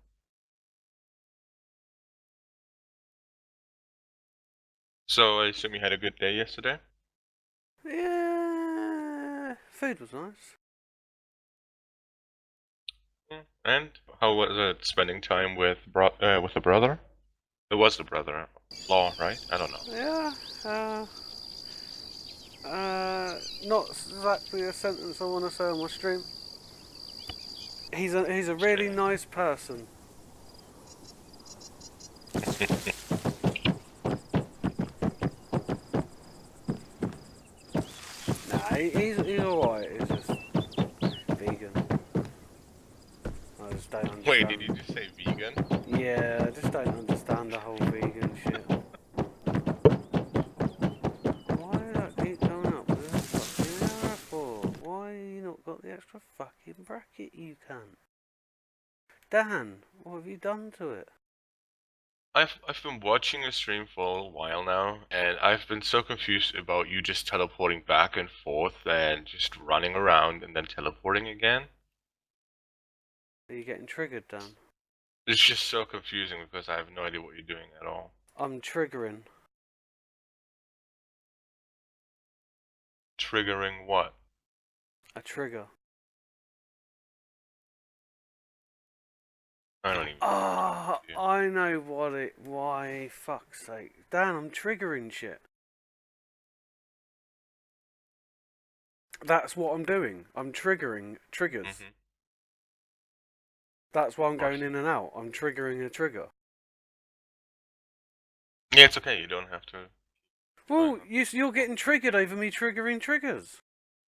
So, I assume you had a good day yesterday? Yeah, food was nice. And how was it spending time with a brother? It was the brother-in-law, right? I don't know. Yeah, not exactly a sentence I want to say on my stream. He's a really nice person. Nah, he's alright. He's just vegan. I just don't understand. Wait, did you just say vegan? Yeah, I just don't understand the whole vegan shit. Why did that keep coming up with a fucking error for? Why you not got the extra fucking bracket, you cunt? Dan, what have you done to it? I've been watching your stream for a little while now, and I've been so confused about you just teleporting back and forth and just running around and then teleporting again. Are you getting triggered, Dan? It's just so confusing because I have no idea what you're doing at all. I'm triggering. Triggering what? A trigger. I don't even. Ah, I know why, fuck's sake. Dan, I'm triggering shit. That's what I'm doing. I'm triggering triggers. That's why I'm going in and out. I'm triggering a trigger. Yeah, it's okay. You don't have to. Well, you're getting triggered over me triggering triggers.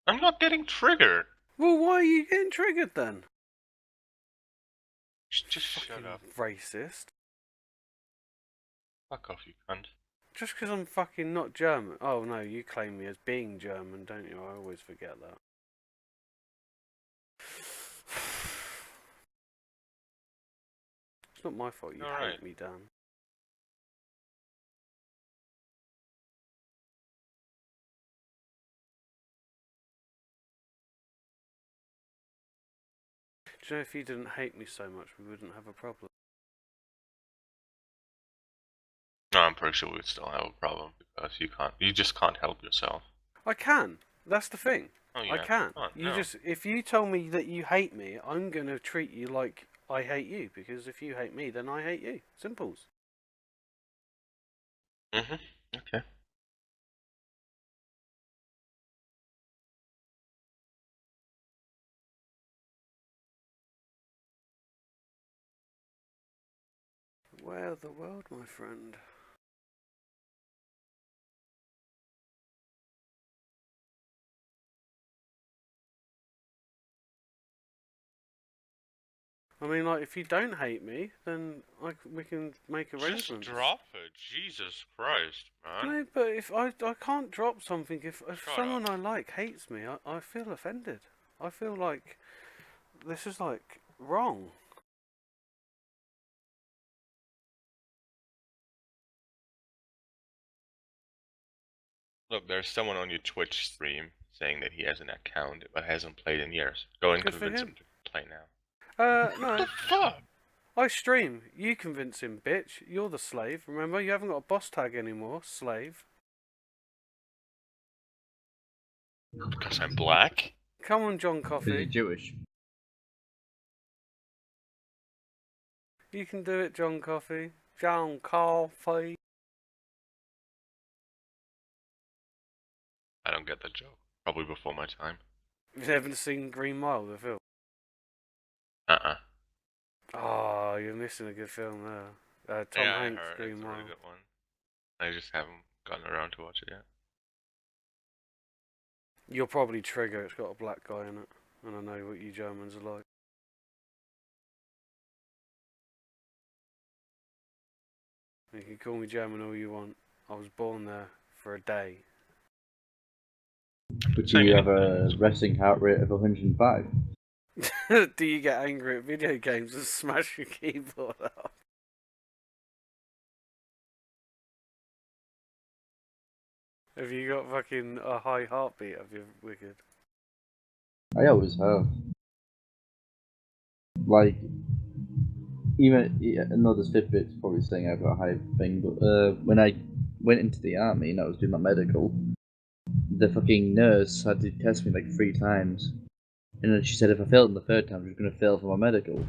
I'm not getting triggered. Well, why are you getting triggered then? Just shut up. Racist. Fuck off, you cunt. Just because I'm fucking not German. Oh no, you claim me as being German, don't you? I always forget that. It's not my fault you hate me, Dan. Do you know if you didn't hate me so much, we wouldn't have a problem? No, I'm pretty sure we'd still have a problem because you just can't help yourself. I can. That's the thing. Oh, yeah. I can. No. If you tell me that you hate me, I'm gonna treat you like I hate you, because if you hate me, then I hate you. Simples. Okay. Where the world, my friend? I mean, like, if you don't hate me, then we can make arrangements. Just drop it. Jesus Christ, man. No, but if I can't drop something if someone I like hates me, I feel offended. I feel like this is like wrong. Look, there's someone on your Twitch stream saying that he has an account but hasn't played in years. Go and convince him to play now. No. What the fuck? I stream. You convince him, bitch. You're the slave. Remember, you haven't got a boss tag anymore, slave. Because I'm black? Come on, John Is he Coffee. Jewish? You can do it, John Coffee. John Coffee. I don't get that joke. Probably before my time. You've never seen Green Mile, the film? Uh-uh. Oh, you're missing a good film there. Tom Yeah, Hanks, I heard Green it's a Mile. really good one. I just haven't gotten around to watch it yet. You'll probably trigger. It's got a black guy in it, and I know what you Germans are like. You can call me German all you want. I was born there for a day. But you have a resting heart rate of 105. Do you get angry at video games and smash your keyboard up? Have you got fucking a high heartbeat? Have you, wicked? I always have. Like, even I know this Fitbit's probably saying I've got a high thing, but when I went into the army and I was doing my medical, the fucking nurse had to test me like 3 times, and then she said if I failed in the 3rd time, she was gonna fail for my medical.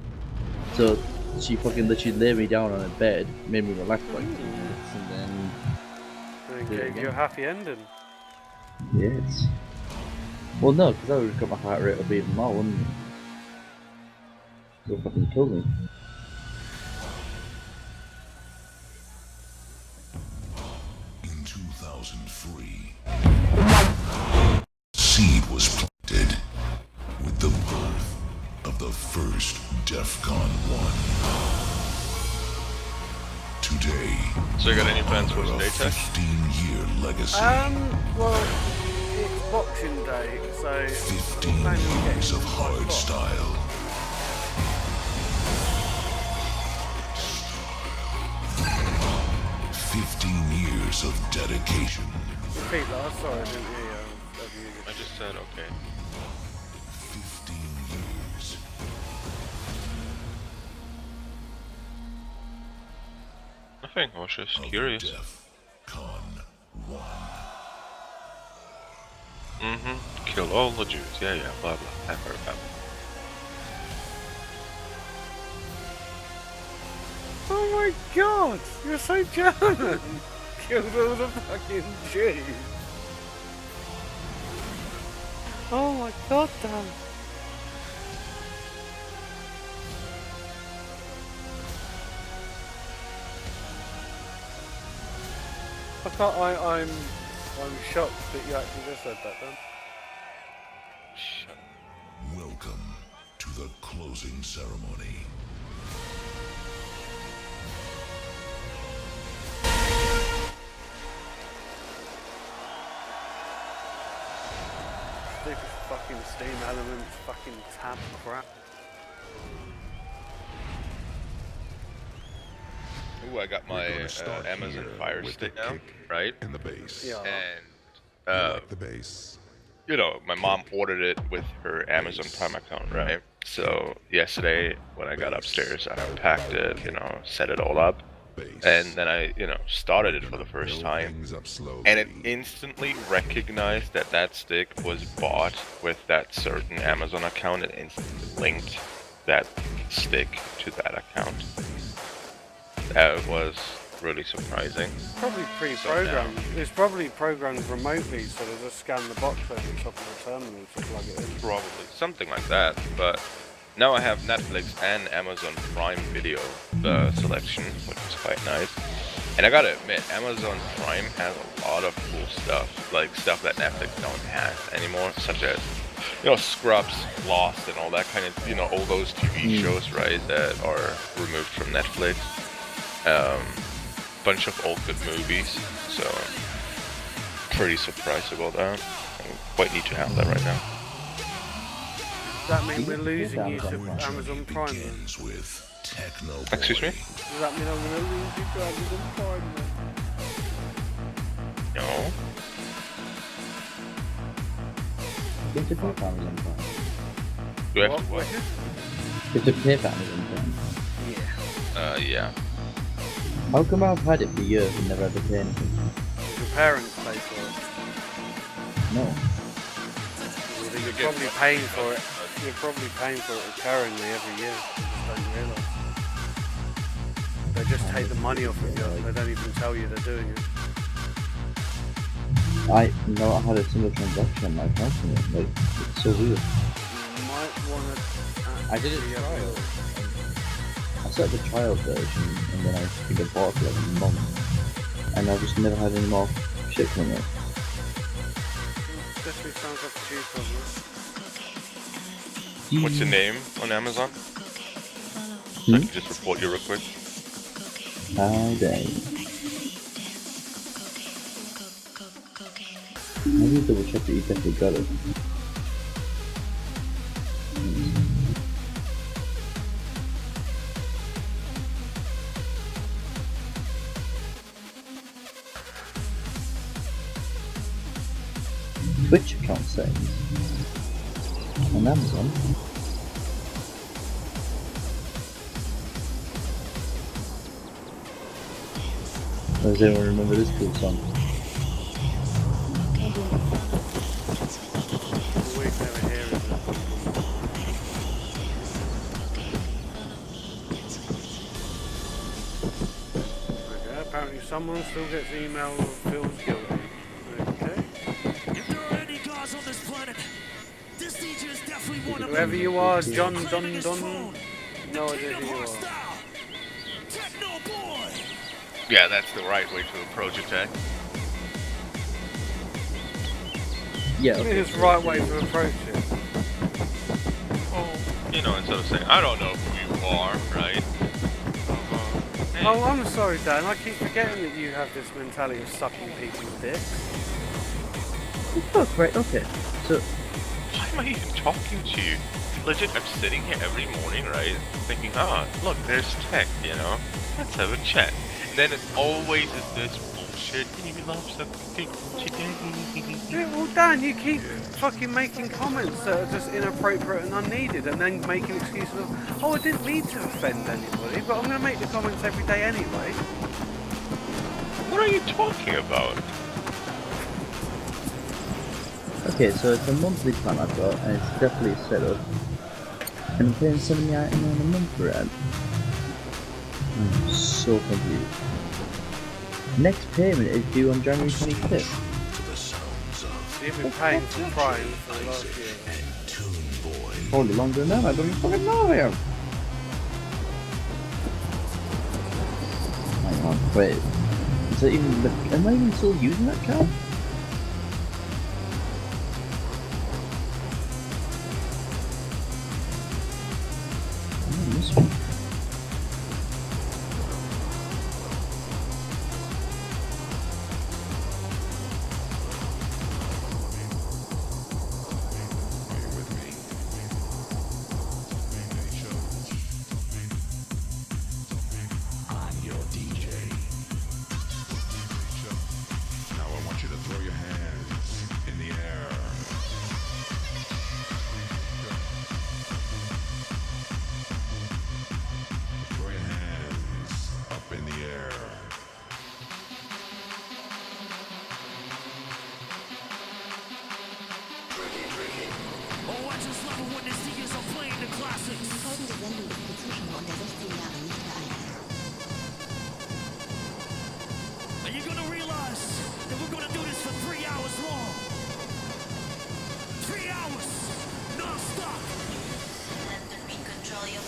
So she fucking literally laid me down on a bed, made me relax for like 2 minutes, and then Gave you a happy ending. yes. Well, no, because I would have got my heart rate up even more, wouldn't it? It'll fucking kill me. In 2003, seed was planted with the birth of the first DEFCON 1. Today, So you got any plans for a Day Tech? 15-year legacy. Well, it's Boxing Day, so 15 years of hard style. 15 years of dedication. Repeat that. Sorry, I didn't hear you. I just said okay. 15 years. Nothing, I was just curious. DEFCON 1. Kill all the Jews. Yeah, blah blah. I've heard about it. Oh my god! You're so German! Killed all the fucking Jews! Oh my god, Dan! I'm shocked that you actually just said that, Dan. Welcome to the closing ceremony. Stupid fucking Steam Elements, fucking tab crap. Ooh, I got my Amazon Fire Stick now, right? And the base. Yeah. And The base. you know, my mom ordered it with her Amazon Prime account, right? So yesterday when I got upstairs, I unpacked it, you know, set it all up, and then I, you know, started it for the first time, and it instantly recognized that that stick was bought with that certain Amazon account, and instantly linked that stick to that account. That was really surprising. Probably pre-programmed. It's probably programmed remotely, so they just scan the box over the top of the terminal to plug it in. Probably something like that, but now I have Netflix and Amazon Prime Video selection, which is quite nice. And I gotta admit, Amazon Prime has a lot of cool stuff, like stuff that Netflix don't have anymore, such as, you know, Scrubs, Lost, and all that kind of, you know, all those TV shows, right, that are removed from Netflix. Bunch of old good movies, so pretty surprised about that. I quite need to have that right now. Does that mean we're losing you to Amazon Prime then? Excuse me? Does that mean I'm going to lose you to Amazon Prime then? No. It's a pay for Amazon Prime. Do I have to what? It's a pay for Amazon Prime. Yeah. Yeah. How come I've had it for years and never had to pay anything? Your parents pay for it. No. You're probably paying for it. You're probably paying for it recurringly every year. You just don't realise. They just take the money off of you. They don't even tell you they're doing it. I had a similar transaction on my account, like, it's so weird. You might want to. I did a trial. I set the trial version, and then I think I bought it for like a month, and I've just never had any more shit from it. Definitely sounds like a cheap problem. What's your name on Amazon? So I can just report your request. How dang. I need to double check that you definitely got it. Twitch account settings on Amazon. Does anyone remember this cool song? We've never heard of it. Okay, apparently someone still gets email that feels guilty. Okay. If there are any gods on this planet, this DJ is definitely one of them. Whoever you are, John. The No king idea of who you are. hardstyle, Techno Boy. Yeah, that's the right way to approach it, Jack. Yeah. It is the right way to approach it. You know, instead of saying, I don't know who you are, right? Oh, I'm sorry, Dan. I keep forgetting that you have this mentality of sucking people's dicks. Oh, right, okay. So, Why am I even talking to you? Legit, I'm sitting here every morning, right? Thinking, look, there's tech, you know? Let's have a chat. And then it always is this bullshit. You love sucking dick today. Yeah, well, Dan, you keep fucking making comments that are just inappropriate and unneeded, and then making excuses of, oh, I didn't mean to offend anybody, but I'm going to make the comments every day anyway. What are you talking about? okay, so it's a monthly plan I've got, and it's definitely set up. And I'm paying $79 a month for it. I'm so confused. Next payment is due on January 25th. You've been paying for Prime for the last year. Probably longer than that, I don't even fucking know I am. Hang on, wait. Is that even am I even still using that card? This one. I'm your DJ. Now I want you to throw your hands in the air. Throw your hands up in the air. Oh, I just love it when the singers are playing the classics. Folgende Sendung ist für Zuschauer unter 16 Jahren nicht geeignet. And you're gonna realize that we're gonna do this for 3 hours long. 3 hours, non-stop. Let the beat control you.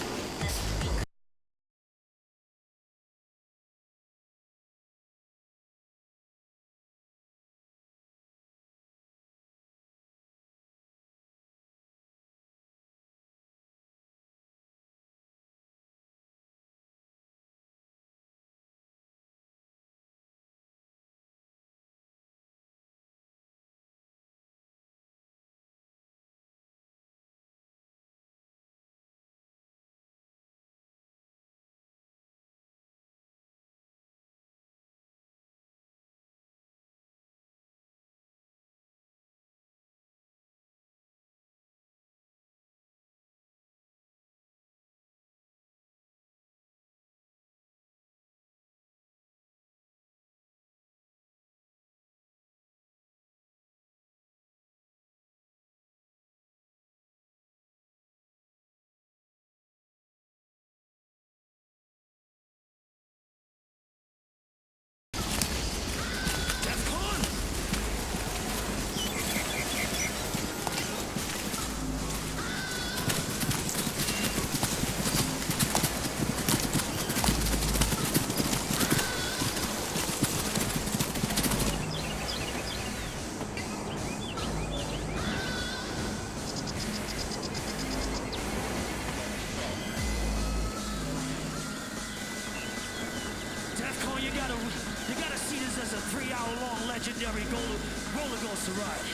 long legendary roller coaster ride.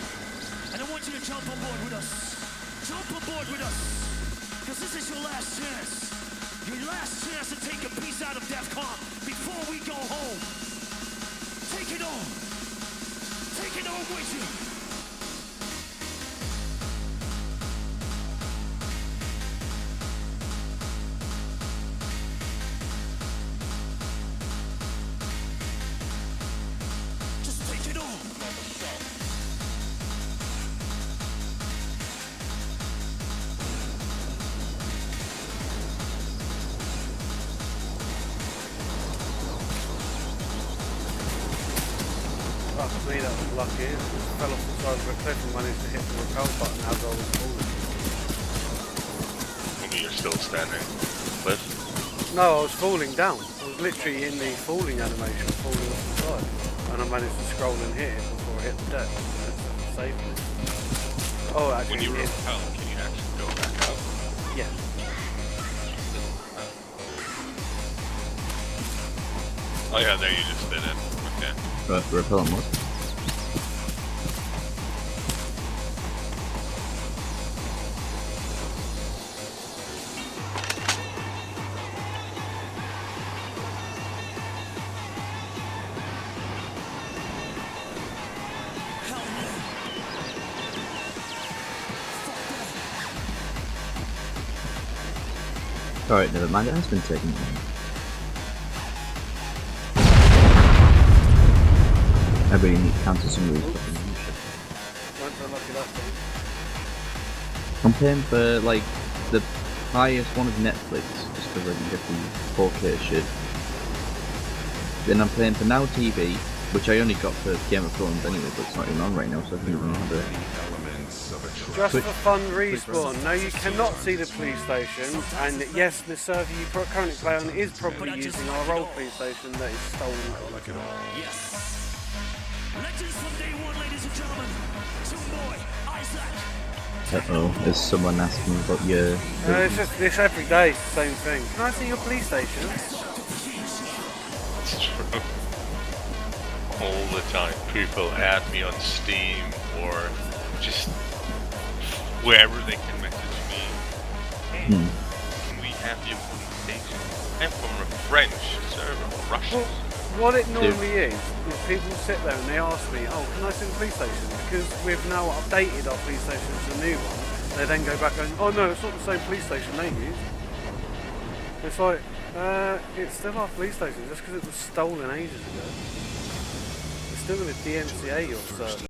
And I want you to jump on board with us. Jump on board with us. Because this is your last chance. Your last chance to take a piece out of DEFCON before we go home. Take it on. Take it on with you. Just take it on. For me, that was lucky. I fell off the side of a cliff and managed to hit the rappel button as I was falling. I mean, you're still standing. Cliff? No, I was falling down. I was literally in the falling animation, falling off the side. And I managed to scroll and hit it before I hit the deck. That saved me. Oh, actually, When you rappel, can you actually go back up? Yeah. Oh yeah, there you just did it. Okay. Right, rappel on what? Alright, never mind, it has been taken down. I really need to cancel some of these fucking shit. Went for lucky that thing. I'm paying for, like, the highest one of Netflix, just because I can get the 4K shit. Then I'm paying for Now TV, which I only got for Game of Thrones anyway, but it's not even on right now, so I don't even have it. Just Twitch. for fun, respawn. No, you cannot see the police station, and yes, the server you currently play on is probably using our old police station that is stolen. Yes. Legends from day one, ladies and gentlemen. Boy, Isaac. Uh-oh, is someone asking about your... No, it's every day, it's the same thing. Can I see your police station? It's true. All the time. People add me on Steam or just wherever they can message me. Hey, can we have your police station? I'm from a French server or Russian. Well, what it normally is people sit there and they ask me, oh, can I see the police station? Because we've now updated our police station to a new one. They then go back going, oh no, it's not the same police station they use. It's like, it's still our police station just because it was stolen ages ago. It's still going to DMCA your server.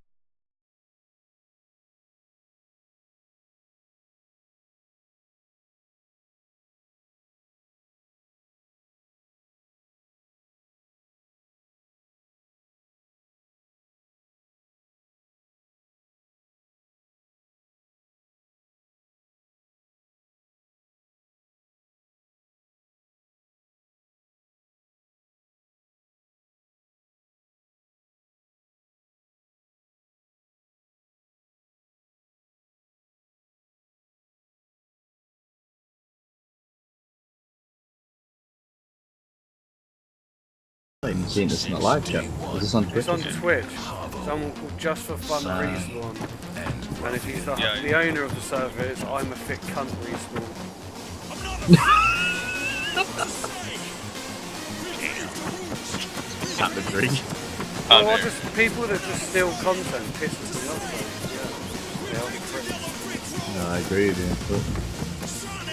I'm not even seeing this in the live chat. Is this on Twitch? It's on Twitch. Someone called Just for Fun Respawn. And if he's the owner of the server, it's I'm a Fit Cunt Respawn. Can't agree. Well, I just people that just steal content pisses me off. So, yeah, No, I agree with you. But...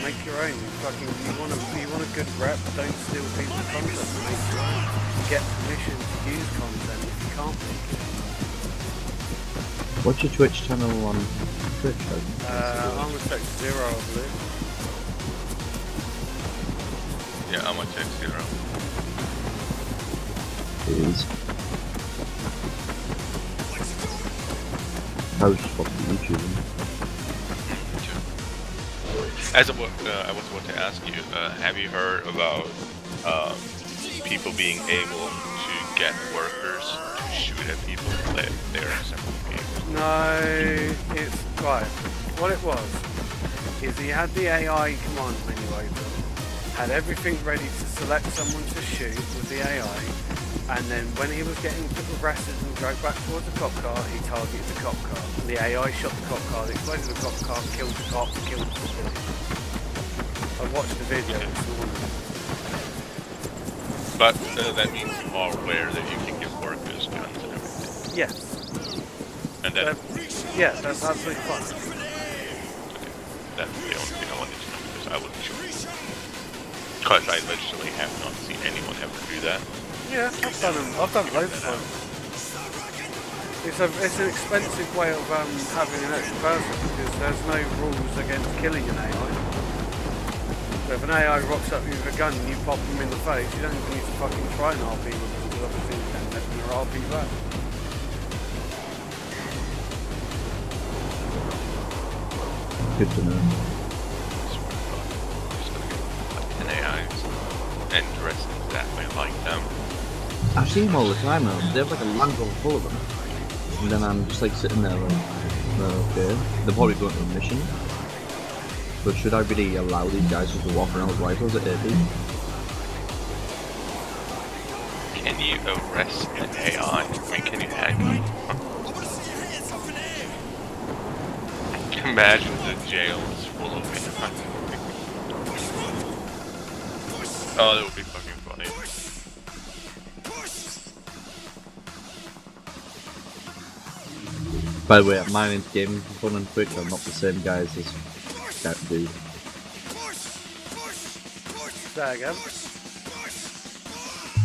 make your own. You want a good rep. Don't steal people's content. Make your own. Get permission to use content if you can't make it. What's your Twitch channel on Twitch? I'm with Tech Zero, I believe. Yeah, I'm on Tech Zero. It is. I was just watching YouTube. As I was about to ask you, have you heard about people being able to get workers to shoot at people if they're separate people? No, it's right. What it was is he had the AI command menu open, had everything ready to select someone to shoot with the AI, And then when he was getting arrested and dragged back towards the cop car, he targeted the cop car. The AI shot the cop car, the exploded the cop car, killed the cop, killed the civilian. I watched the video this morning. But that means you are aware that you can give workers guns and everything. Yes. And then... yeah, that's absolutely fine. That's the only thing I wanted to know, because I wasn't sure. Because I literally have not seen anyone ever do that. Yeah, I've done loads of them. It's an expensive way of having an extra person, because there's no rules against killing an AI. So if an AI rocks up with a gun and you pop them in the face, you don't even need to fucking try and RP with them, because obviously you can't let them RP back. Good to know. An AI and dressed exactly like them. I see them all the time now. They have like a Land Rover full of them. And then I'm just like sitting there like, okay. They're probably going to a mission. But should I really allow these guys just to walk around with rifles at 18? Can you arrest an AI? I mean, can you handcuff? Imagine the jail is full of AI. Oh, that would be fucking funny. By the way, my name's Gaming Fun on Twitch. I'm not the same guy as this that dude. Say again?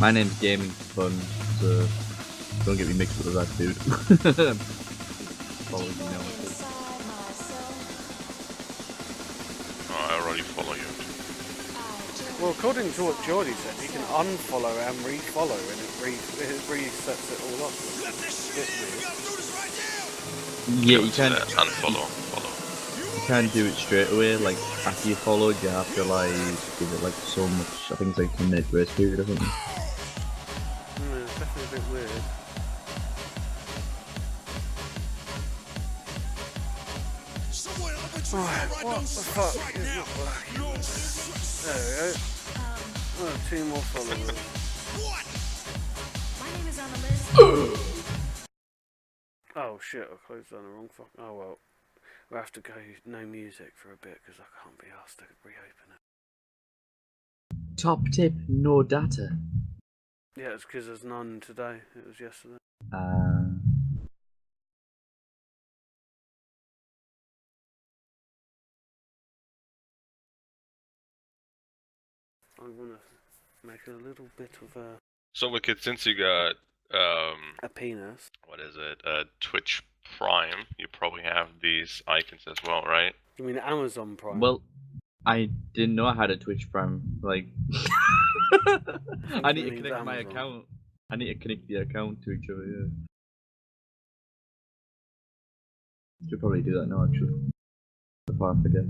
My name's Gaming Fun, so don't get me mixed with that dude. Follow me now. Oh, I already follow you. Well, according to what Geordie said, you can unfollow and refollow, and it resets it all up. Yeah, you can't unfollow, follow. You can't do it straight away. Like after you followed, you have to like give it like so much. I think it's like 10-minute grace period or something. It's definitely a bit weird. Right, what the fuck is not working? There we go. Oh, 2 more followers. My name is on the list. Oh shit, I closed on the wrong fuck. Oh well. We'll have to go no music for a bit because I can't be asked to reopen it. Top tip: no data. Yeah, it's because there's none today. It was yesterday. I want to make a little bit of a... So, Wicked, since you got a penis. What is it? Twitch Prime. You probably have these icons as well, right? You mean Amazon Prime? Well, I didn't know I had a Twitch Prime. Like, I need to connect my account. I need to connect the account to each other. Yeah. Should probably do that now, actually. Before I forget.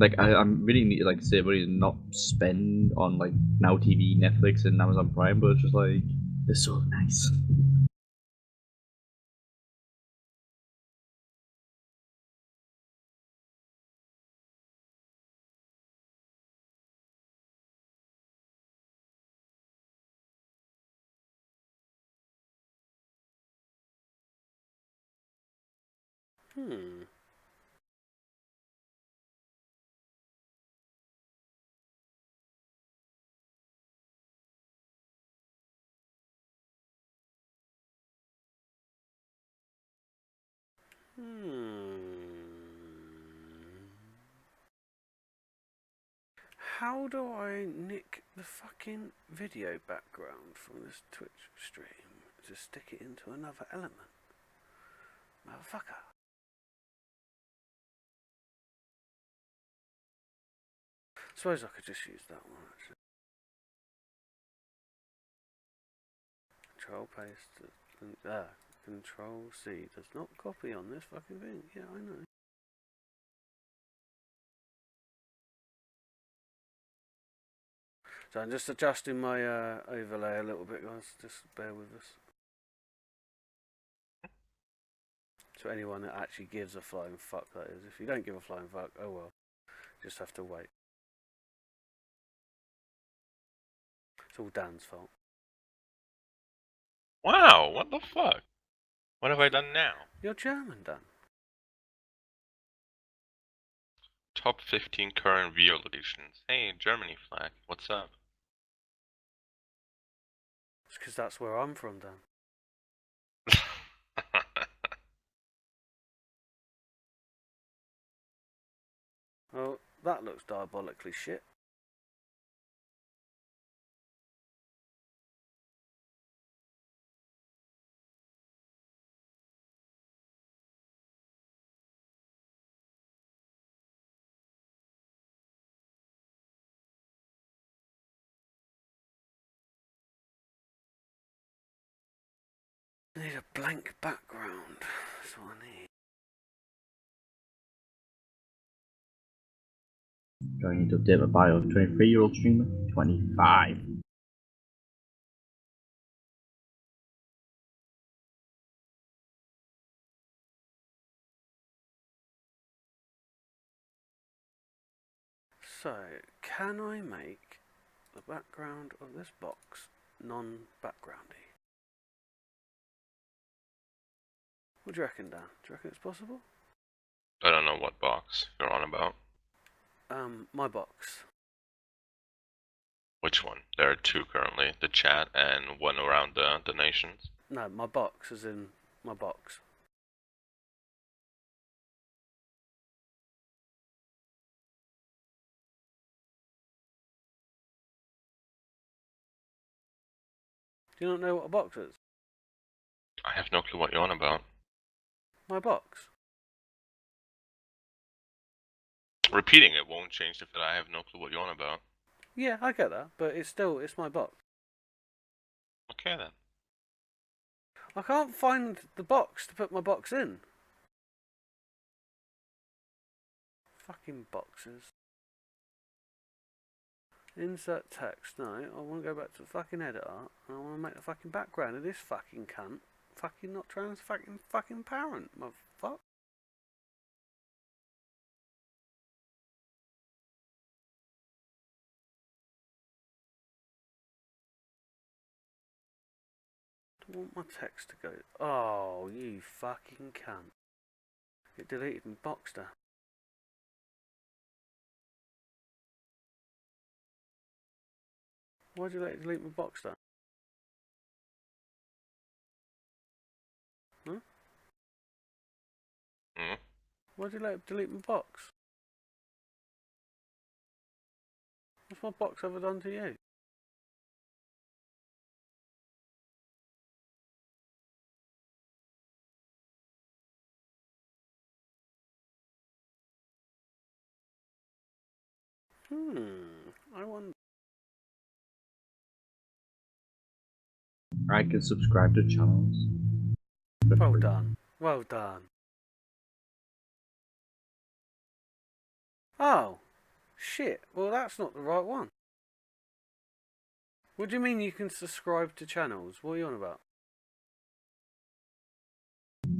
Like, I really need to like save money and not spend on like Now TV, Netflix, and Amazon Prime, but it's just like they're so nice. How do I nick the fucking video background from this Twitch stream to stick it into another element? Motherfucker. Suppose I could just use that one actually. Control paste. Control C does not copy on this fucking thing. Yeah, I know. So I'm just adjusting my overlay a little bit, guys. Just bear with us. So anyone that actually gives a flying fuck, that is. If you don't give a flying fuck, oh well. Just have to wait. It's all Dan's fault. Wow, what the fuck? What have I done now? You're German, Dan. Top 15 current violations. Hey, Germany flag, what's up? It's because that's where I'm from, Dan. Well, that looks diabolically shit. I need a blank background. That's what I need. Do I need to update my bio? 23-year-old streamer? 25. So, can I make the background of this box non-backgroundy? What do you reckon, Dan? Do you reckon it's possible? I don't know what box you're on about. My box. Which one? There are two currently, the chat and one around the donations. No, my box, as in my box. Do you not know what a box is? I have no clue what you're on about. My box. Repeating it won't change the fact that I have no clue what you're on about. Yeah, I get that, but it's my box. Okay then. I can't find the box to put my box in. Fucking boxes. Insert text. No, I want to go back to the fucking editor and I want to make the fucking background of this fucking cunt. Fucking not trans fucking parent, motherfucker. I want my text to go. Oh, you fucking cunt. It deleted my Boxster. Why'd you let it delete my Boxster? Huh? Why'd you let it delete my box? What's my box ever done to you? I wonder. I can subscribe to channels. Well done. Well done. Oh. Shit. Well, that's not the right one. What do you mean you can subscribe to channels? What are you on about?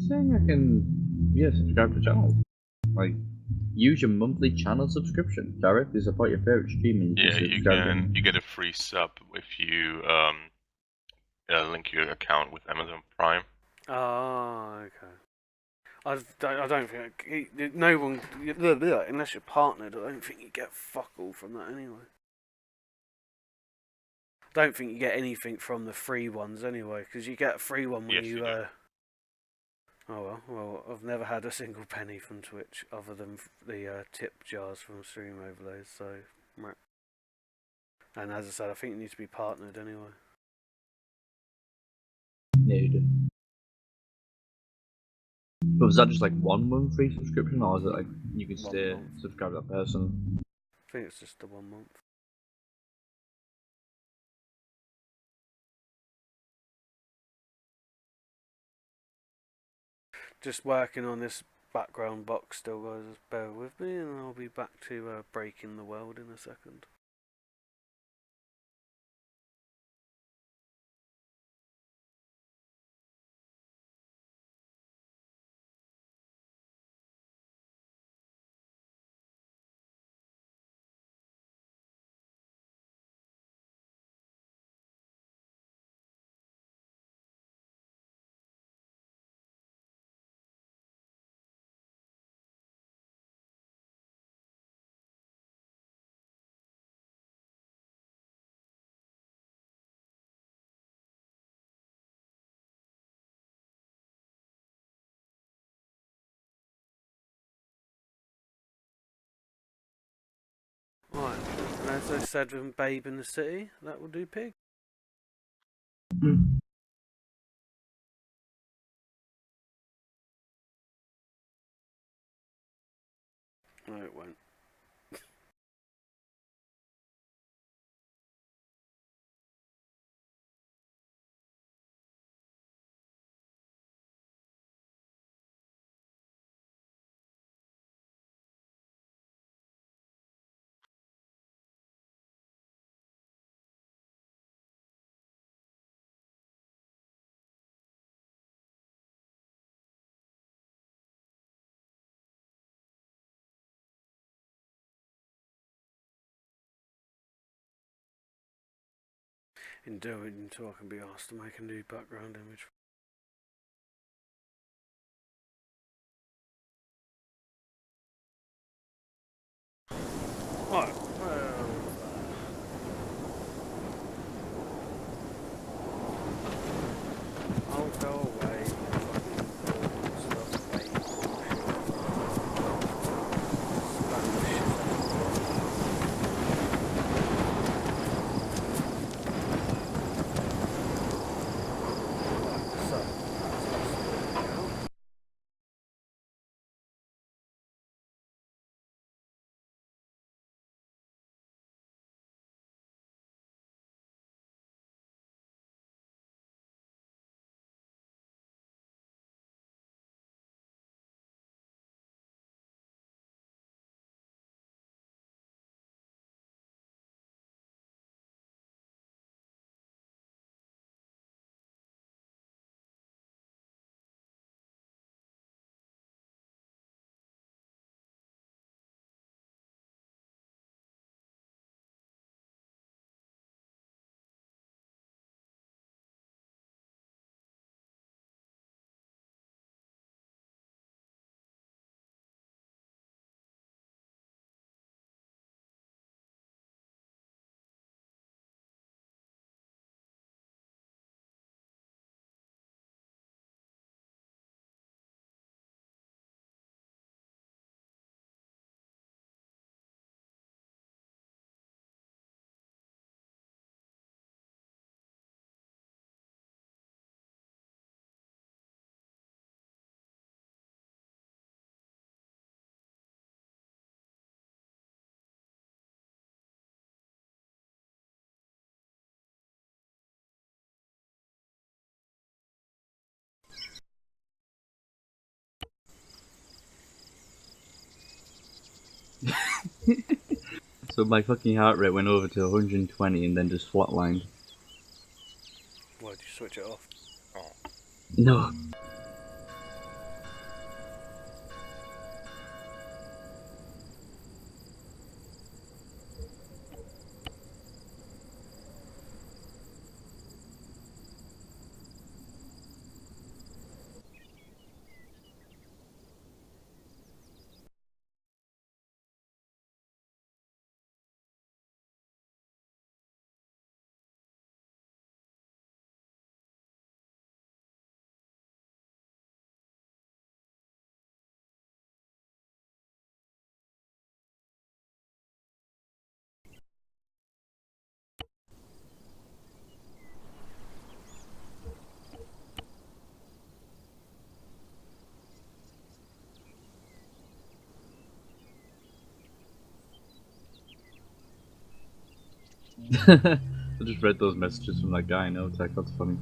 Saying I can, yeah, subscribe to channels. Like, use your monthly channel subscription. Directly support your favorite streamer. Yeah, you subscribe can. them. You get a free sub if you link your account with Amazon Prime. Oh, okay. I don't think no one unless you're partnered. I don't think you get fuck all from that anyway. I don't think you get anything from the free ones anyway, because you get a free one when Yes, you do. Oh well, I've never had a single penny from Twitch other than the tip jars from Stream Overlays. So, and as I said, I think you need to be partnered anyway. Yeah, you do. But was that just like 1 month free subscription, or is it like you can stay subscribe to that person? I think it's just the 1 month. Just working on this background box still, guys. Just bear with me, and I'll be back to breaking the world in a second. As I said with Babe in the City, that will do pig. No, it won't. In doing so, I can be asked to make a new background image. Right, I'll go away. So my fucking heart rate went over to 120 and then just flatlined. Why'd you switch it off? Oh. No. I just read those messages from that guy in Tech, that's funny.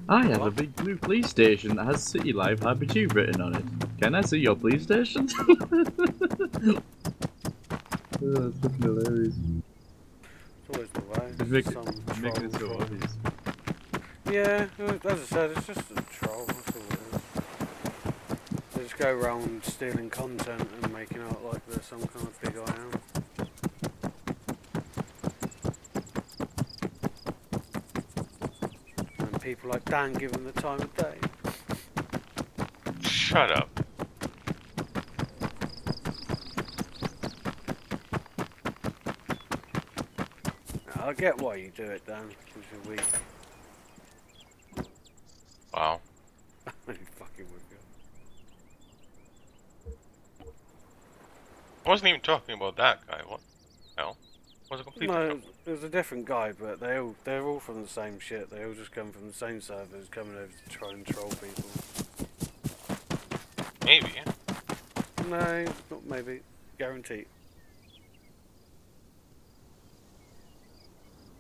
I have a big blue police station that has City Life Happy Tube written on it. Can I see your police station? Oh, that's fucking hilarious. It's always the way. Just make Some making it so troll obvious. Yeah, as I said, it's just a troll, that's all it is. They just go around stealing content and making out like they're some kind of big I am. And people like Dan give them the time of day. Shut up. Now, I get why you do it, Dan, because you're weak. Wow. I'm fucking with you. I wasn't even talking about that guy. What? Was a completely No, different. it was a different guy, but they're all from the same shit. They all just come from the same servers, coming over to try and troll people. Maybe. No, not maybe. Guaranteed.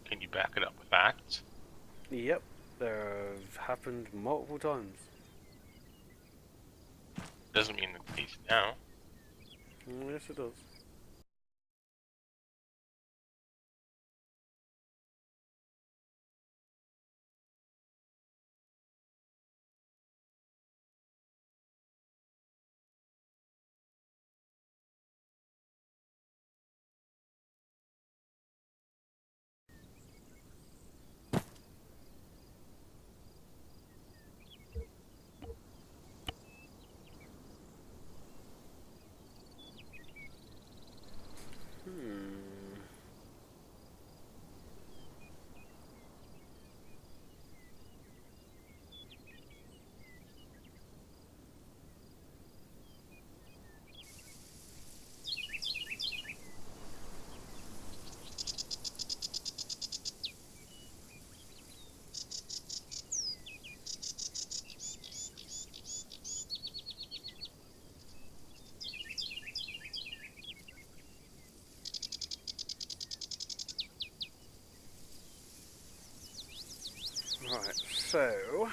Can you back it up with facts? Yep, there have happened multiple times. Doesn't mean it's the case now. Yes, it does. Right, so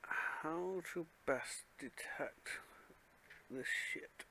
how to best detect this shit?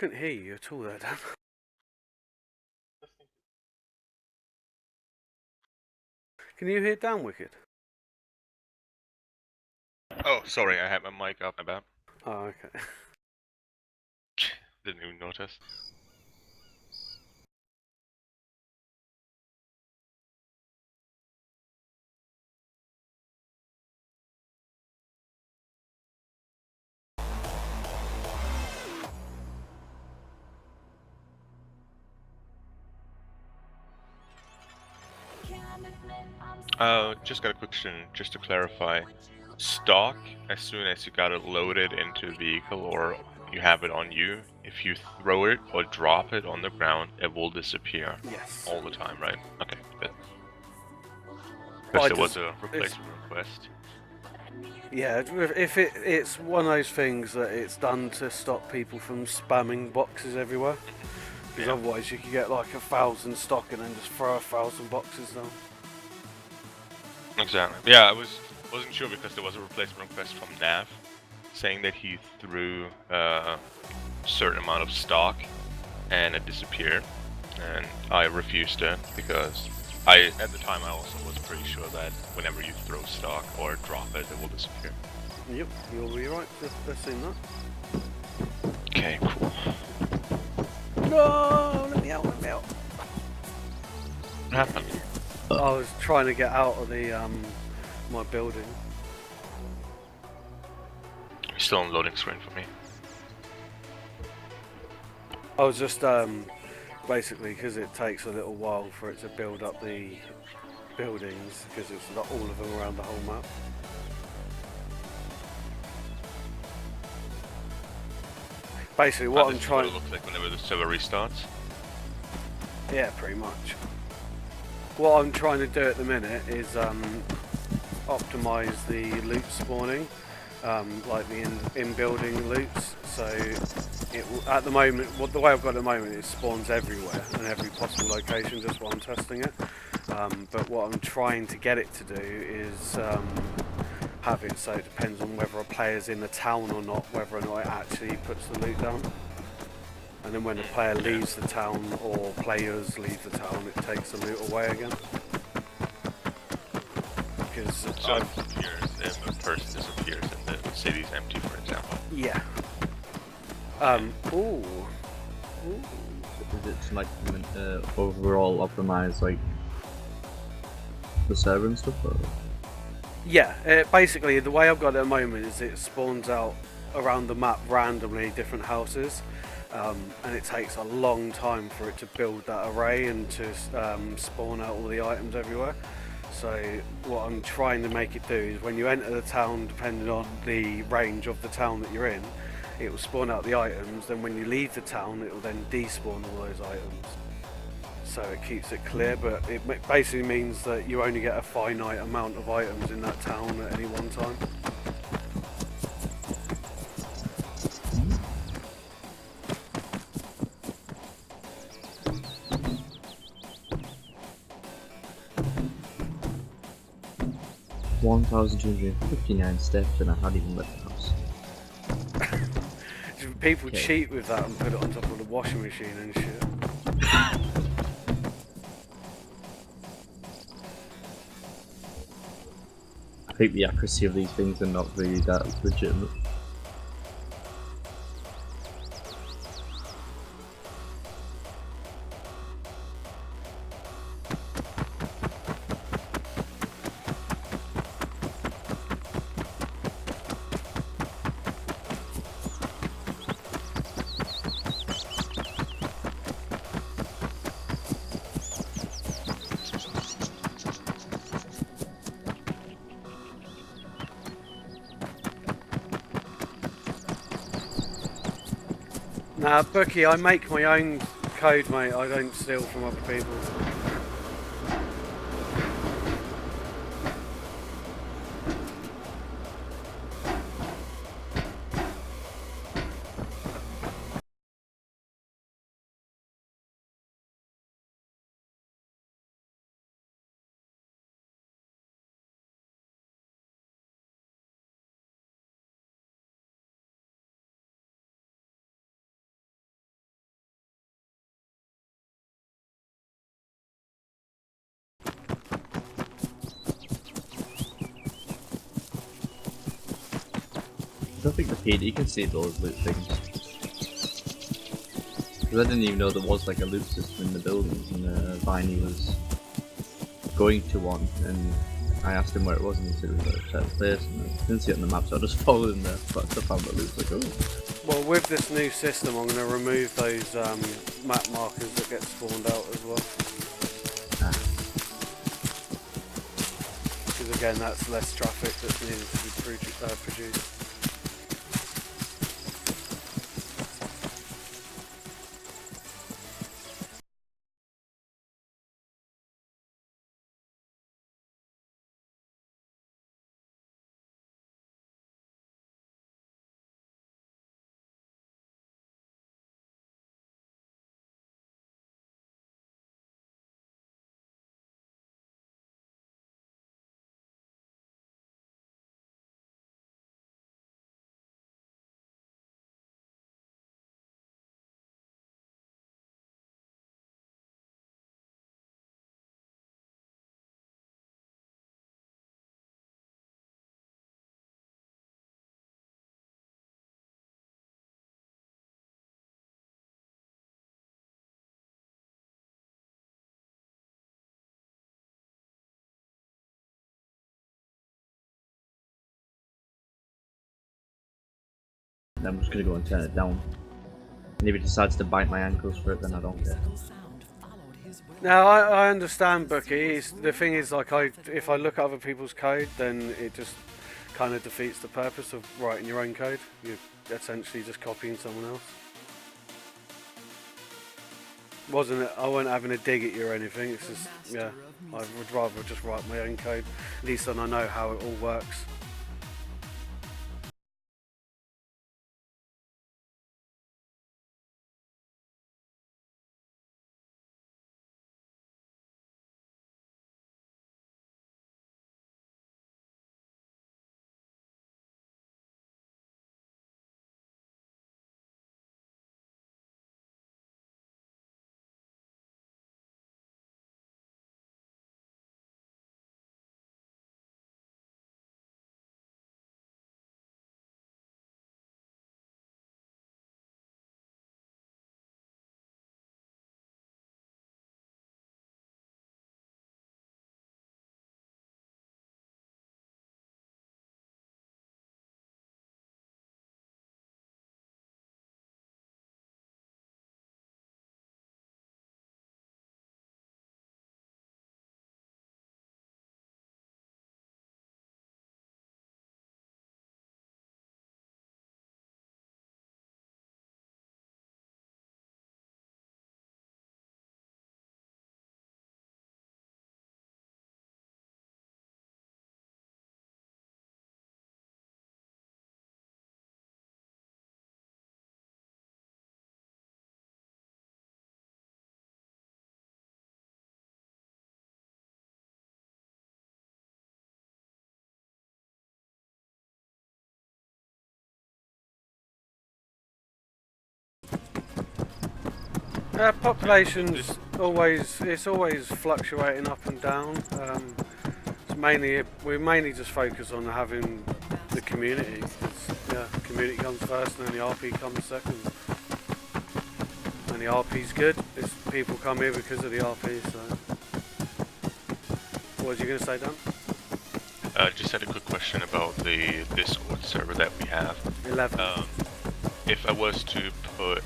couldn't hear you at all there, Dan. Can you hear Dan Wicked? Oh, sorry, I had my mic up. My bad. Oh, okay. Didn't even notice. Just got a question, just to clarify. Stock, as soon as you got it loaded into the vehicle or you have it on you, if you throw it or drop it on the ground, it will disappear. Yes. All the time, right? Okay, good. I Because there was just- a replacement request. Yeah, if it's one of those things that it's done to stop people from spamming boxes everywhere. Because otherwise you could get like 1,000 stock and then just throw 1,000 boxes down. Exactly. Yeah, wasn't sure because there was a replacement request from Nav saying that he threw a certain amount of stock and it disappeared, and I refused it because at the time I also was pretty sure that whenever you throw stock or drop it, it will disappear. Yep, you'll be right. They've seen that. Okay, cool. No, let me out, let me out. What happened? I was trying to get out of the my building. You're still on loading screen for me. I was just basically because it takes a little while for it to build up the buildings because it's not all of them around the whole map. Basically, what I'm trying. It looks like whenever the server restarts. Yeah, pretty much. What I'm trying to do at the minute is optimize the loot spawning, like the in-building loots. So at the moment, the way I've got it at the moment, it spawns everywhere in every possible location just while I'm testing it. But what I'm trying to get it to do is have it so it depends on whether a player's in the town or not, whether or not it actually puts the loot down. And then when the player leaves the town or players leave the town, it takes the loot away again. Because So it disappears if a person disappears and the city's empty, for example. yeah. Ooh. Is it to like overall optimize like the server and stuff? Or? Yeah, basically the way I've got it at the moment is it spawns out around the map randomly different houses, and it takes a long time for it to build that array and to spawn out all the items everywhere. So what I'm trying to make it do is when you enter the town, depending on the range of the town that you're in, it will spawn out the items, then when you leave the town it will then despawn all those items. So it keeps it clear, but it basically means that you only get a finite amount of items in that town at any one time. $1,259 steps and I hadn't even left the house. People Okay. cheat with that and put it on top of the washing machine and shit. I think the accuracy of these things are not really that legitimate. Nah, Bookie, I make my own code, mate. I don't steal from other people. don't think the PD can see those loot things. Because I didn't even know there was like a loot system in the buildings, and Viney was going to one, and I asked him where it was, and he said it was at a certain place, and I didn't see it on the map, so I just followed him there. But I found the loot, like, oh. Well, with this new system, I'm going to remove those map markers that get spawned out as well. Because again, that's less traffic that's needed to be produced. And I'm just gonna go and turn it down. And if it decides to bite my ankles for it, then I don't care. Now I understand, Bookie. The thing is, like, if I look at other people's code, then it just kind of defeats the purpose of writing your own code. You're essentially just copying someone else. Wasn't it? I wasn't having a dig at you or anything. It's just, yeah, I would rather just write my own code. At least then I know how it all works. Population's always fluctuating up and down. We mainly just focus on having the community. Yeah, the community comes first, and then the RP comes second. And the RP's good. People come here because of the RP. So, what was you going to say, Dan? Just had a quick question about the Discord server that we have. 11. If I was to put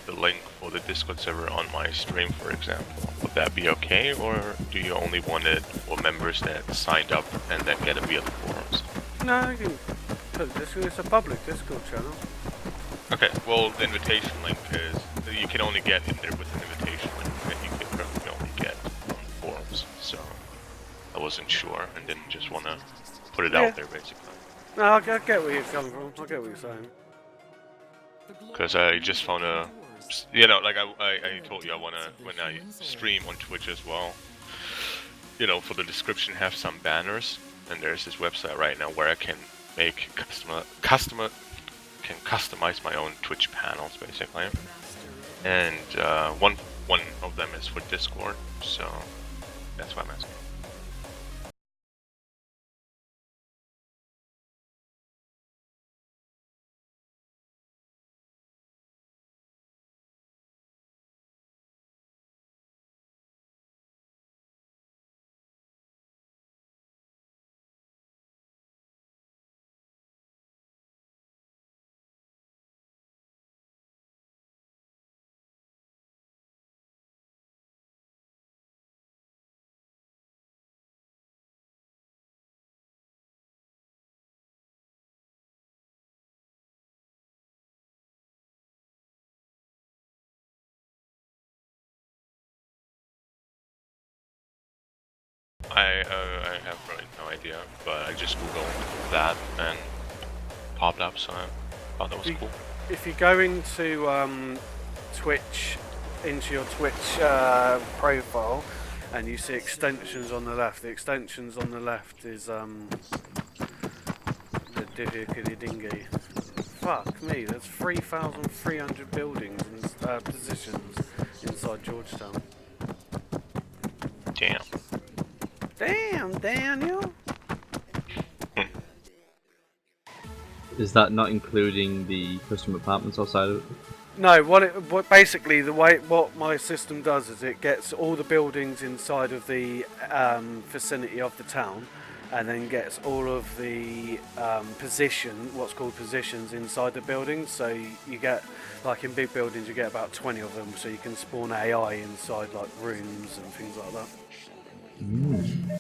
the link for the Discord server on my stream, for example, would that be okay, or do you only want it for members that signed up and then get it via the forums? No, you can put this. It's a public Discord channel. Okay, well, the invitation link is you can only get in there with an invitation link that you can currently only get on the forums. So I wasn't sure and didn't just want to put it out there, basically. No, I get where you're coming from. I get what you're saying. Because I just found like I told you, I want to, when I stream on Twitch as well, for the description have some banners, and there's this website right now where I can make customize my own Twitch panels, basically. And one of them is for Discord, so that's why I'm asking. I have really no idea, but I just googled that and popped up, so I thought that was cool. If you go into Twitch, into your Twitch profile, and you see extensions on the left, the extensions on the left is the Diddly Dingy. Fuck me, there's 3,300 buildings and positions inside Georgetown. Damn. Damn, Daniel! Is that not including the custom apartments outside of it? No, what basically what my system does is it gets all the buildings inside of the vicinity of the town, and then gets all of the what's called positions inside the buildings. So you get, like in big buildings, you get about 20 of them, so you can spawn AI inside like rooms and things like that. Mm.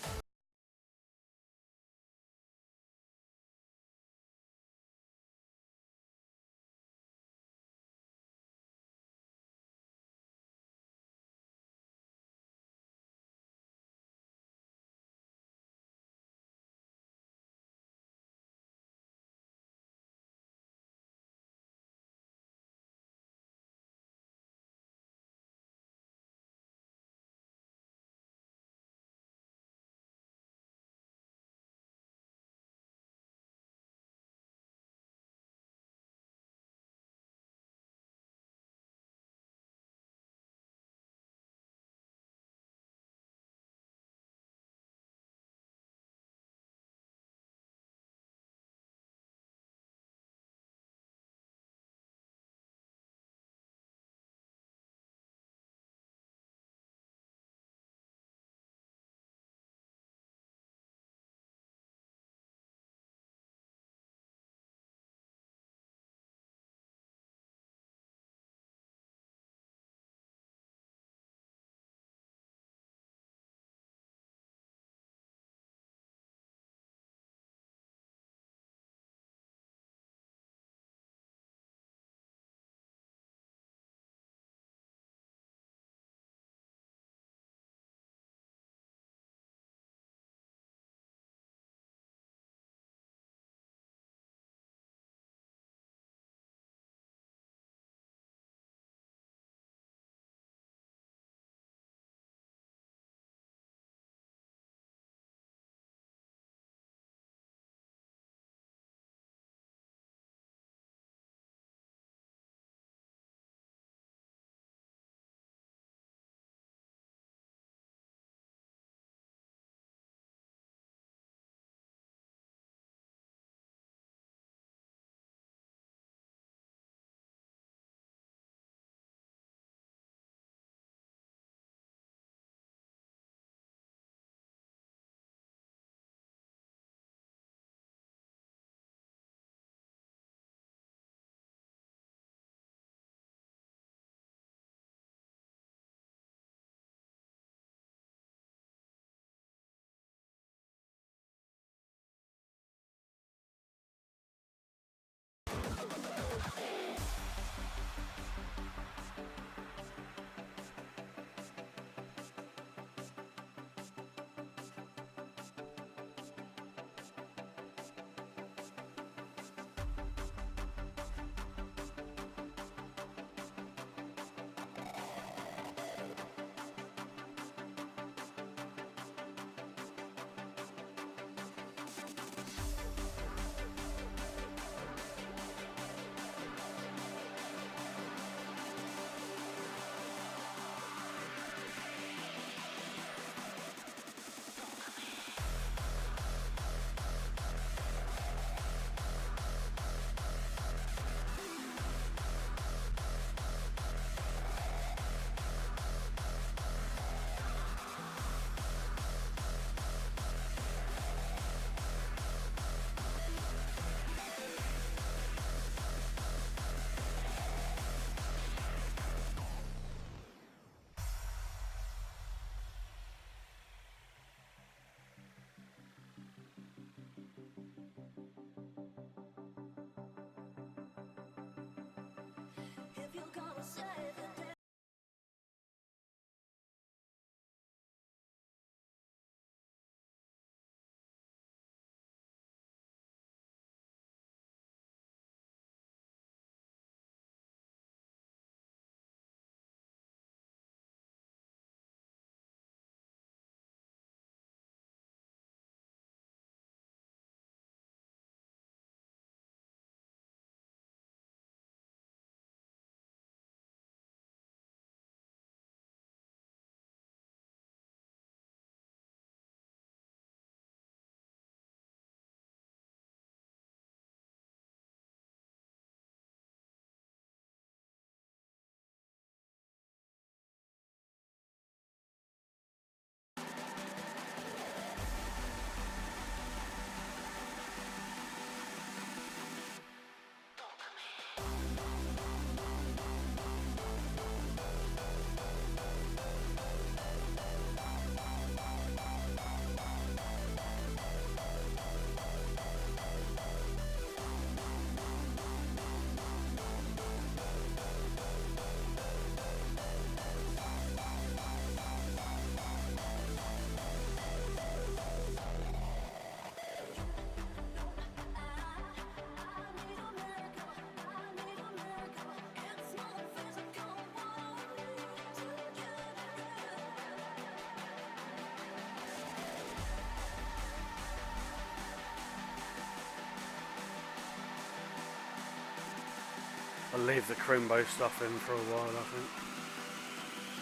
I'll leave the Crimbo stuff in for a while, I think.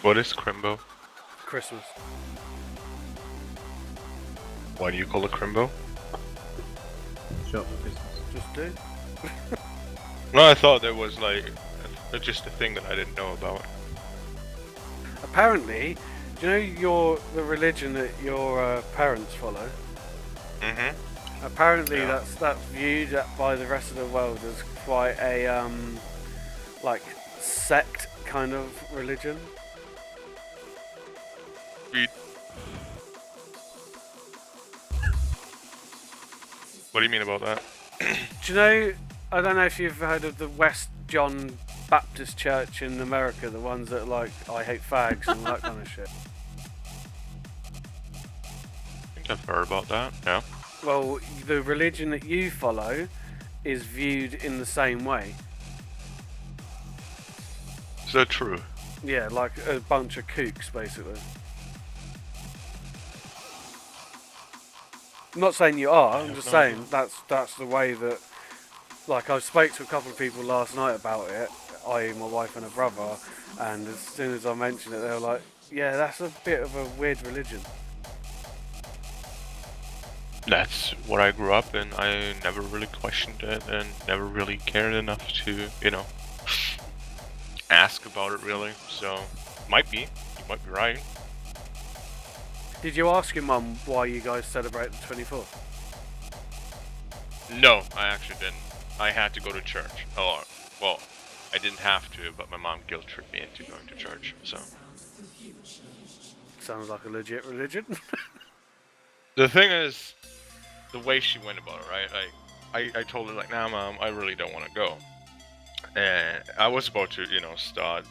What is Crimbo? Christmas. Why do you call it Crimbo? Shut up for Christmas. Just do. No, I thought there was like just a thing that I didn't know about. Apparently, do you know the religion that your parents follow? Mm-hmm. Apparently, Yeah. that's viewed by the rest of the world as quite a like sect kind of religion. What do you mean about that? Do you know? I don't know if you've heard of the West John Baptist Church in America, the ones that are like I hate fags and all that kind of shit. I think I've heard about that. Yeah. Well, the religion that you follow is viewed in the same way. Is that true? Yeah, like a bunch of kooks, basically. I'm not saying you are. I'm just saying that's the way that. Like, I spoke to a couple of people last night about it, i.e. my wife and her brother, and as soon as I mentioned it, they were like, "Yeah, that's a bit of a weird religion." That's what I grew up in. I never really questioned it and never really cared enough to, ask about it really. So, might be. You might be right. Did you ask your mum why you guys celebrate the 24th? No, I actually didn't. I had to go to church. Oh, well, I didn't have to, but my mom guilt-tripped me into going to church, so. Sounds like a legit religion. The thing is, the way she went about it, right? I told her, like, nah, Mom, I really don't want to go. And I was about to, start,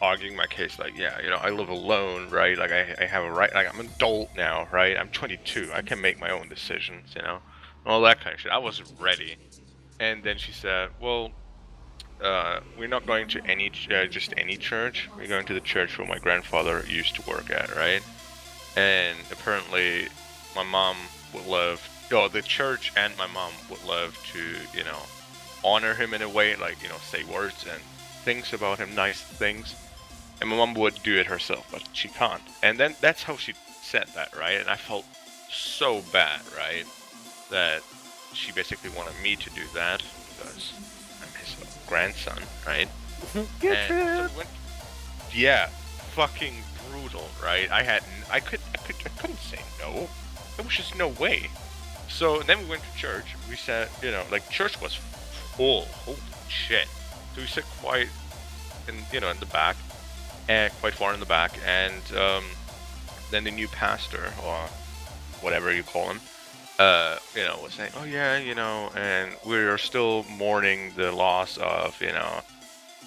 arguing my case, like, yeah, I live alone, right? Like, I have a right, like, I'm an adult now, right? I'm 22, I can make my own decisions, all that kind of shit. I wasn't ready. And then she said, well, we're not going to just any church. We're going to the church where my grandfather used to work at, right? And apparently my mom would love, the church and my mom would love to, honor him in a way, like, say words and things about him, nice things. And my mom would do it herself, but she can't. And then that's how she said that, right? And I felt so bad, right? That she basically wanted me to do that because I'm his grandson, right? Yeah, fucking brutal, right? I couldn't say no. There was just no way. So then we went to church. We sat, church was full. Holy shit! So we sat quite in the back, and quite far in the back, and then the new pastor or whatever you call him. Was saying, oh yeah, and we're still mourning the loss of,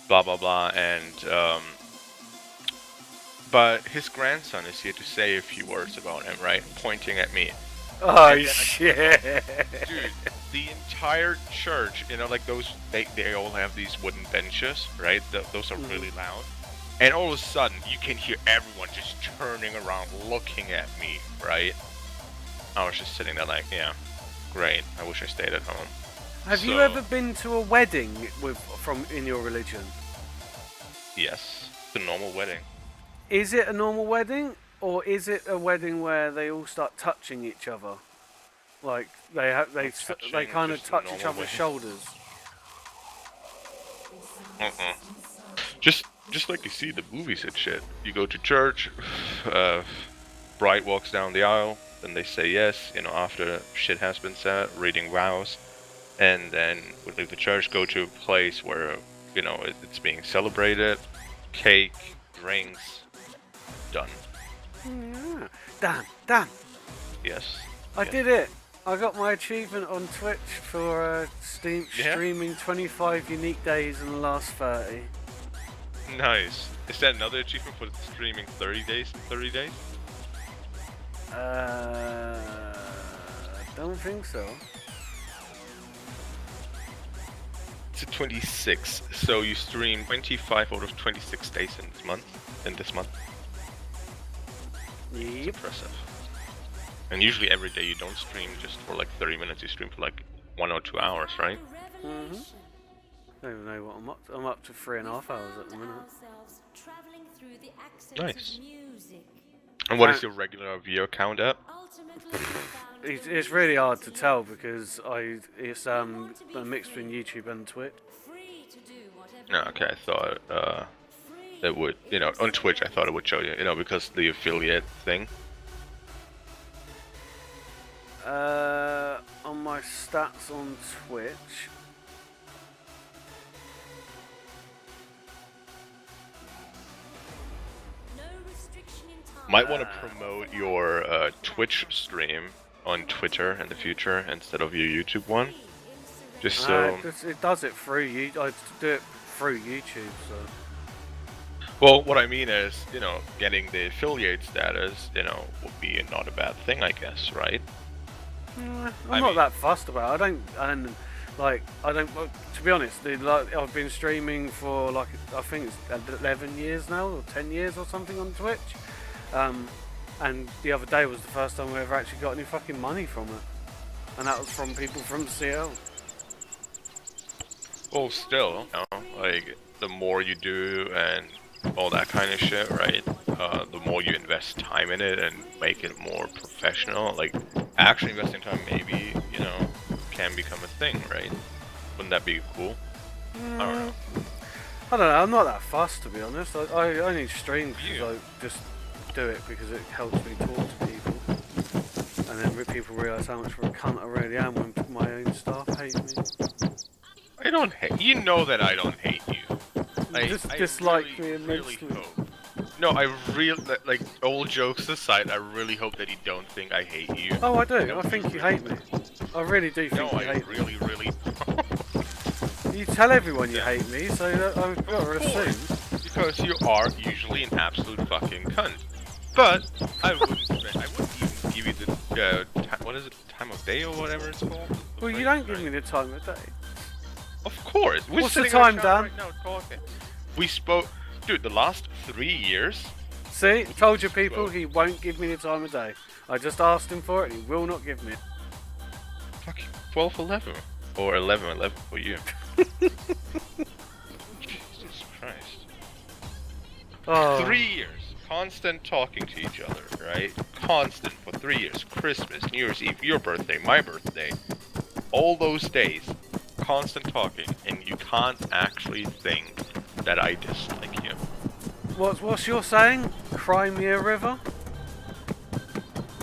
blah blah blah, and but his grandson is here to say a few words about him, right? Pointing at me. Oh shit! Dude, the entire church, like those, they all have these wooden benches, right? Those are really loud, and all of a sudden you can hear everyone just turning around, looking at me, right? I was just sitting there like, yeah, great. I wish I stayed at home. Have you ever been to a wedding in your religion? Yes, it's a normal wedding. Is it a normal wedding, or is it a wedding where they all start touching each other? Like they kind of touch each other's shoulders. Just like you see the movies and shit. You go to church, bride walks down the aisle. Then they say yes, after shit has been said, reading vows, and then we leave the church, go to a place where, it's being celebrated, cake, drinks, done. Yeah. Dan. Yes. I did it. I got my achievement on Twitch for streaming 25 unique days in the last 30. Nice. Is that another achievement for streaming 30 days? 30 days? I don't think so. It's a 26, so you stream 25 out of 26 days in this month. Yep. It's impressive. And usually every day you don't stream just for like 30 minutes, you stream for like 1 or 2 hours, right? Mm-hmm. I don't even know what I'm up to. I'm up to 3.5 hours at the minute. Nice. And what is your regular viewer count at? It's really hard to tell because it's a mix between YouTube and Twitch. No, okay, I thought it would, you know, on Twitch I thought it would show you, you know, because the affiliate thing. On my stats on Twitch. Might want to promote your Twitch stream on Twitter in the future instead of your YouTube one. Just so... it does it through you. I do it through YouTube, so... Well, what I mean is, you know, getting the affiliate status, you know, would be not a bad thing, I guess, right? I'm not that fussed about it. I don't, to be honest, I've been streaming for, like, I think it's 11 years now, or 10 years or something on Twitch. And the other day was the first time we ever actually got any fucking money from it. And that was from people from CL. Well, still, you know, like, the more you do and all that kind of shit, right? The more you invest time in it and make it more professional, like, actually investing time maybe, you know, can become a thing, right? Wouldn't that be cool? I don't know. I don't know, I'm not that fussed, to be honest. I only stream because I just do it because it helps me talk to people. And then people realise how much of a cunt I really am when my own staff hate me. I don't hate you. Know that I don't hate you. You just dislike me immensely. Hope. No, I really, like, all jokes aside, I really hope that you don't think I hate you. Oh, I do. I think you hate me. I really do think you hate me. No, I really You tell everyone you hate me, so I've got to assume. Because you are usually an absolute fucking cunt. But I wouldn't even give you the what is it, time of day or whatever it's called. Well, you don't give me the time of day. Of course. We're What's the sitting in time, the Dan? right now talking. We spoke, dude. The last 3 years. See, told you people he won't give me the time of day. I just asked him for it, and he will not give me it. Fucking 12-11 or 11-11 for you. Jesus Christ. Oh. 3 years. Constant talking to each other, right? Constant for 3 years. Christmas, New Year's Eve, your birthday, my birthday. All those days, constant talking, and you can't actually think that I dislike you. What's your saying? Cry me a river?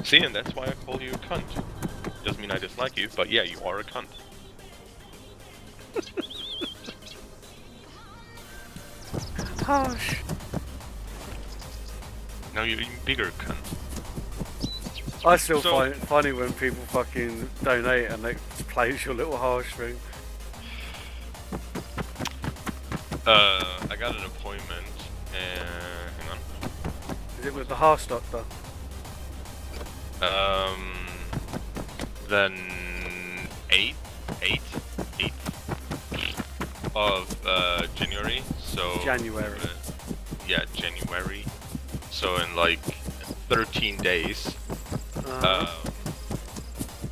See, and that's why I call you a cunt. Doesn't mean I dislike you, but yeah, you are a cunt. Hush. No, you're even bigger cunt. I still find it funny when people fucking donate and it plays your little heartstring. I got an appointment, and hang on. Is it with the heart doctor? Then 8th of January. So January. Yeah, January. So in like 13 days.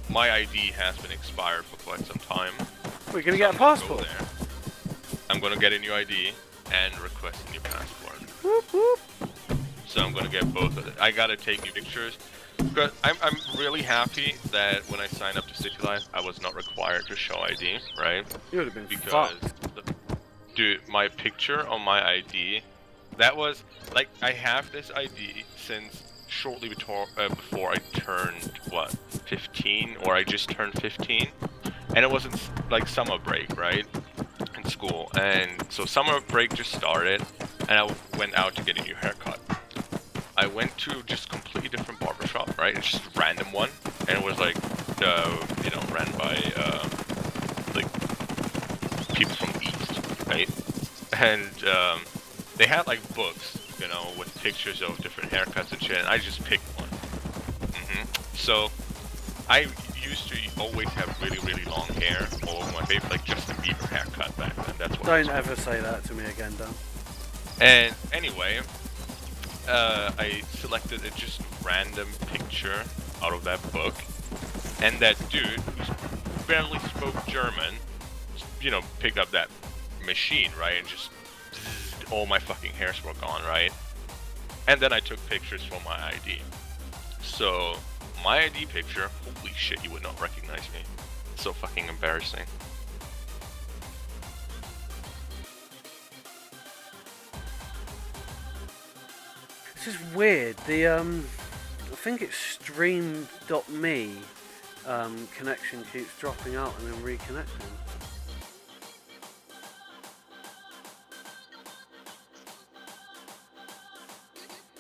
My ID has been expired for quite some time. We're gonna get a passport. I'm gonna get a new ID and request a new passport. Whoop, whoop. So I'm gonna get both of it. I gotta take new pictures. But I'm really happy that when I signed up to City Life, I was not required to show ID, right? You would have been because fucked. Dude, my picture on my ID, that was like I have this ID since shortly before I turned 15, or I just turned 15, and it was in like summer break, right, in school, and so summer break just started, and I went out to get a new haircut. I went to just completely different barbershop, right? It's just a random one, and it was like, you know, ran by like people from the east, right? And they had like books, you know, with pictures of different haircuts and shit, and I just picked one. So I used to always have really, really long hair all over my face, like Justin Bieber haircut back then. That's what. Don't ever say that to me again, Dan. And anyway, I selected a just random picture out of that book, and that dude who barely spoke German, you know, picked up that machine, right? And just all my fucking hairs were gone, right? And then I took pictures for my ID. So my ID picture, holy shit, you would not recognize me. It's so fucking embarrassing. This is weird. The I think it's stream.me connection keeps dropping out and then reconnecting.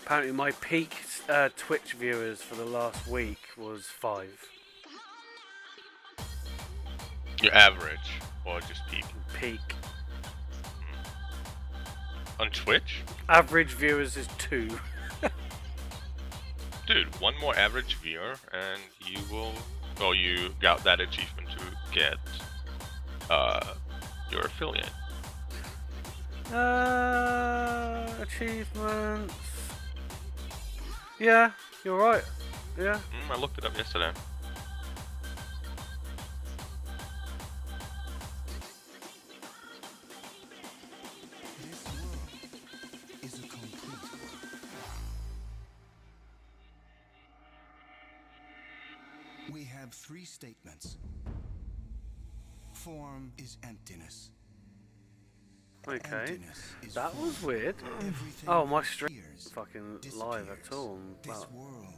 Apparently my peak Twitch viewers for the last week was 5. Your average, or just peak? Peak. On Twitch? Average viewers is 2. Dude, one more average viewer and you will... Well, you got that achievement to get your affiliate. Achievements... Yeah, you're right. Yeah. I looked it up yesterday. We have 3 statements. Form is emptiness. Okay, that was weird. Oh, my stream isn't fucking live at all. I'm about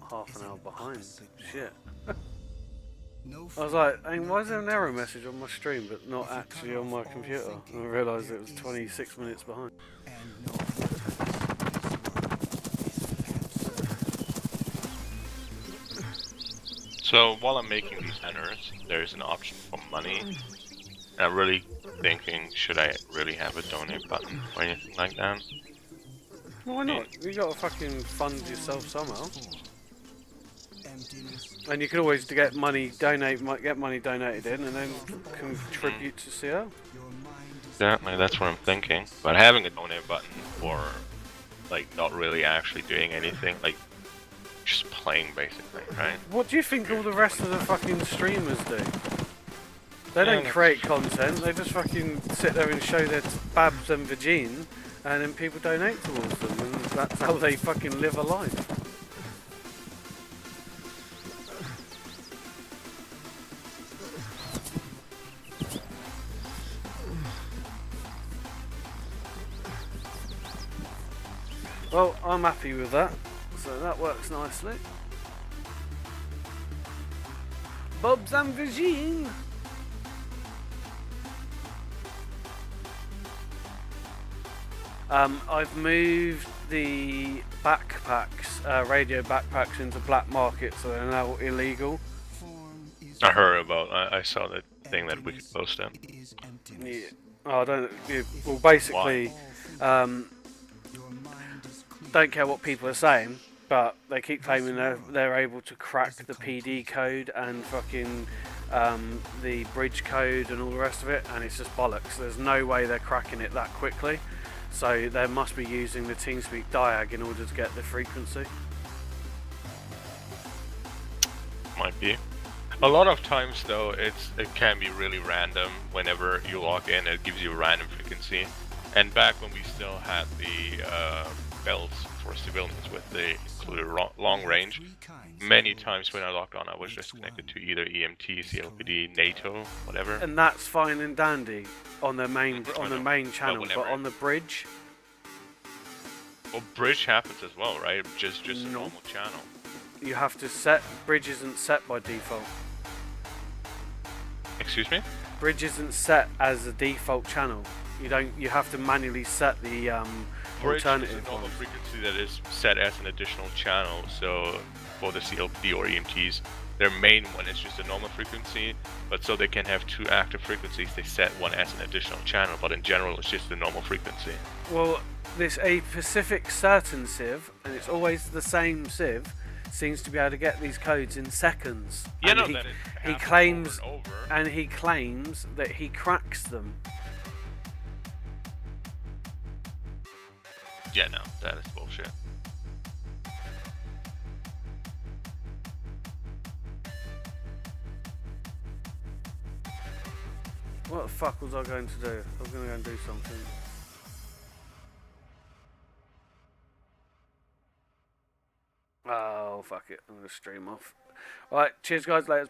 half an hour behind. Shit. I was like, hey, why is there an error message on my stream but not actually on my computer? And I realised it was 26 minutes behind. So while I'm making these banners, there's an option for money. And I'm really thinking, should I really have a donate button or anything like that? Well, why not? You gotta fucking fund yourself somehow. And you can always get money donated in, and then contribute to CL. Exactly, that's what I'm thinking. But having a donate button for, like, not really actually doing anything, like, just playing basically, right? What do you think all the rest of the fucking streamers do? They don't create content, they just fucking sit there and show their babs and vagine, and then people donate towards them, and that's how they fucking live a life. Well, I'm happy with that, so that works nicely. Bobs and vagine! I've moved the backpacks, radio backpacks into black market, so they're now illegal. I heard about, I saw that thing that we could post them. Yeah. Oh, I don't, yeah, well basically, don't care what people are saying, but they keep claiming they're able to crack the PD code and fucking the bridge code and all the rest of it, and it's just bollocks. There's no way they're cracking it that quickly. So they must be using the TeamSpeak diag in order to get the frequency. Might be. A lot of times though, it can be really random. Whenever you log in, it gives you a random frequency. And back when we still had the belts for civilians with the included long range, many times when I logged on, I was just connected to either EMT, CLPD, NATO, whatever. And that's fine and dandy on the main channel, but on the bridge. Well, bridge happens as well, right? Just a normal channel. You have to set bridge isn't set by default. Excuse me? Bridge isn't set as a default channel. You have to manually set the bridge alternative is a normal one. frequency that is set as an additional channel. So for the CLPD or EMTs, their main one is just a normal frequency, but so they can have 2 active frequencies, they set one as an additional channel, but in general it's just a normal frequency. Well, there's a specific certain sieve, and it's always the same sieve, seems to be able to get these codes in seconds. Yeah, and no, he claims and he claims that he cracks them. Yeah, no, that is bullshit. What the fuck was I going to do? I was going to go and do something. Oh, fuck it. I'm going to stream off. Alright, cheers guys, later.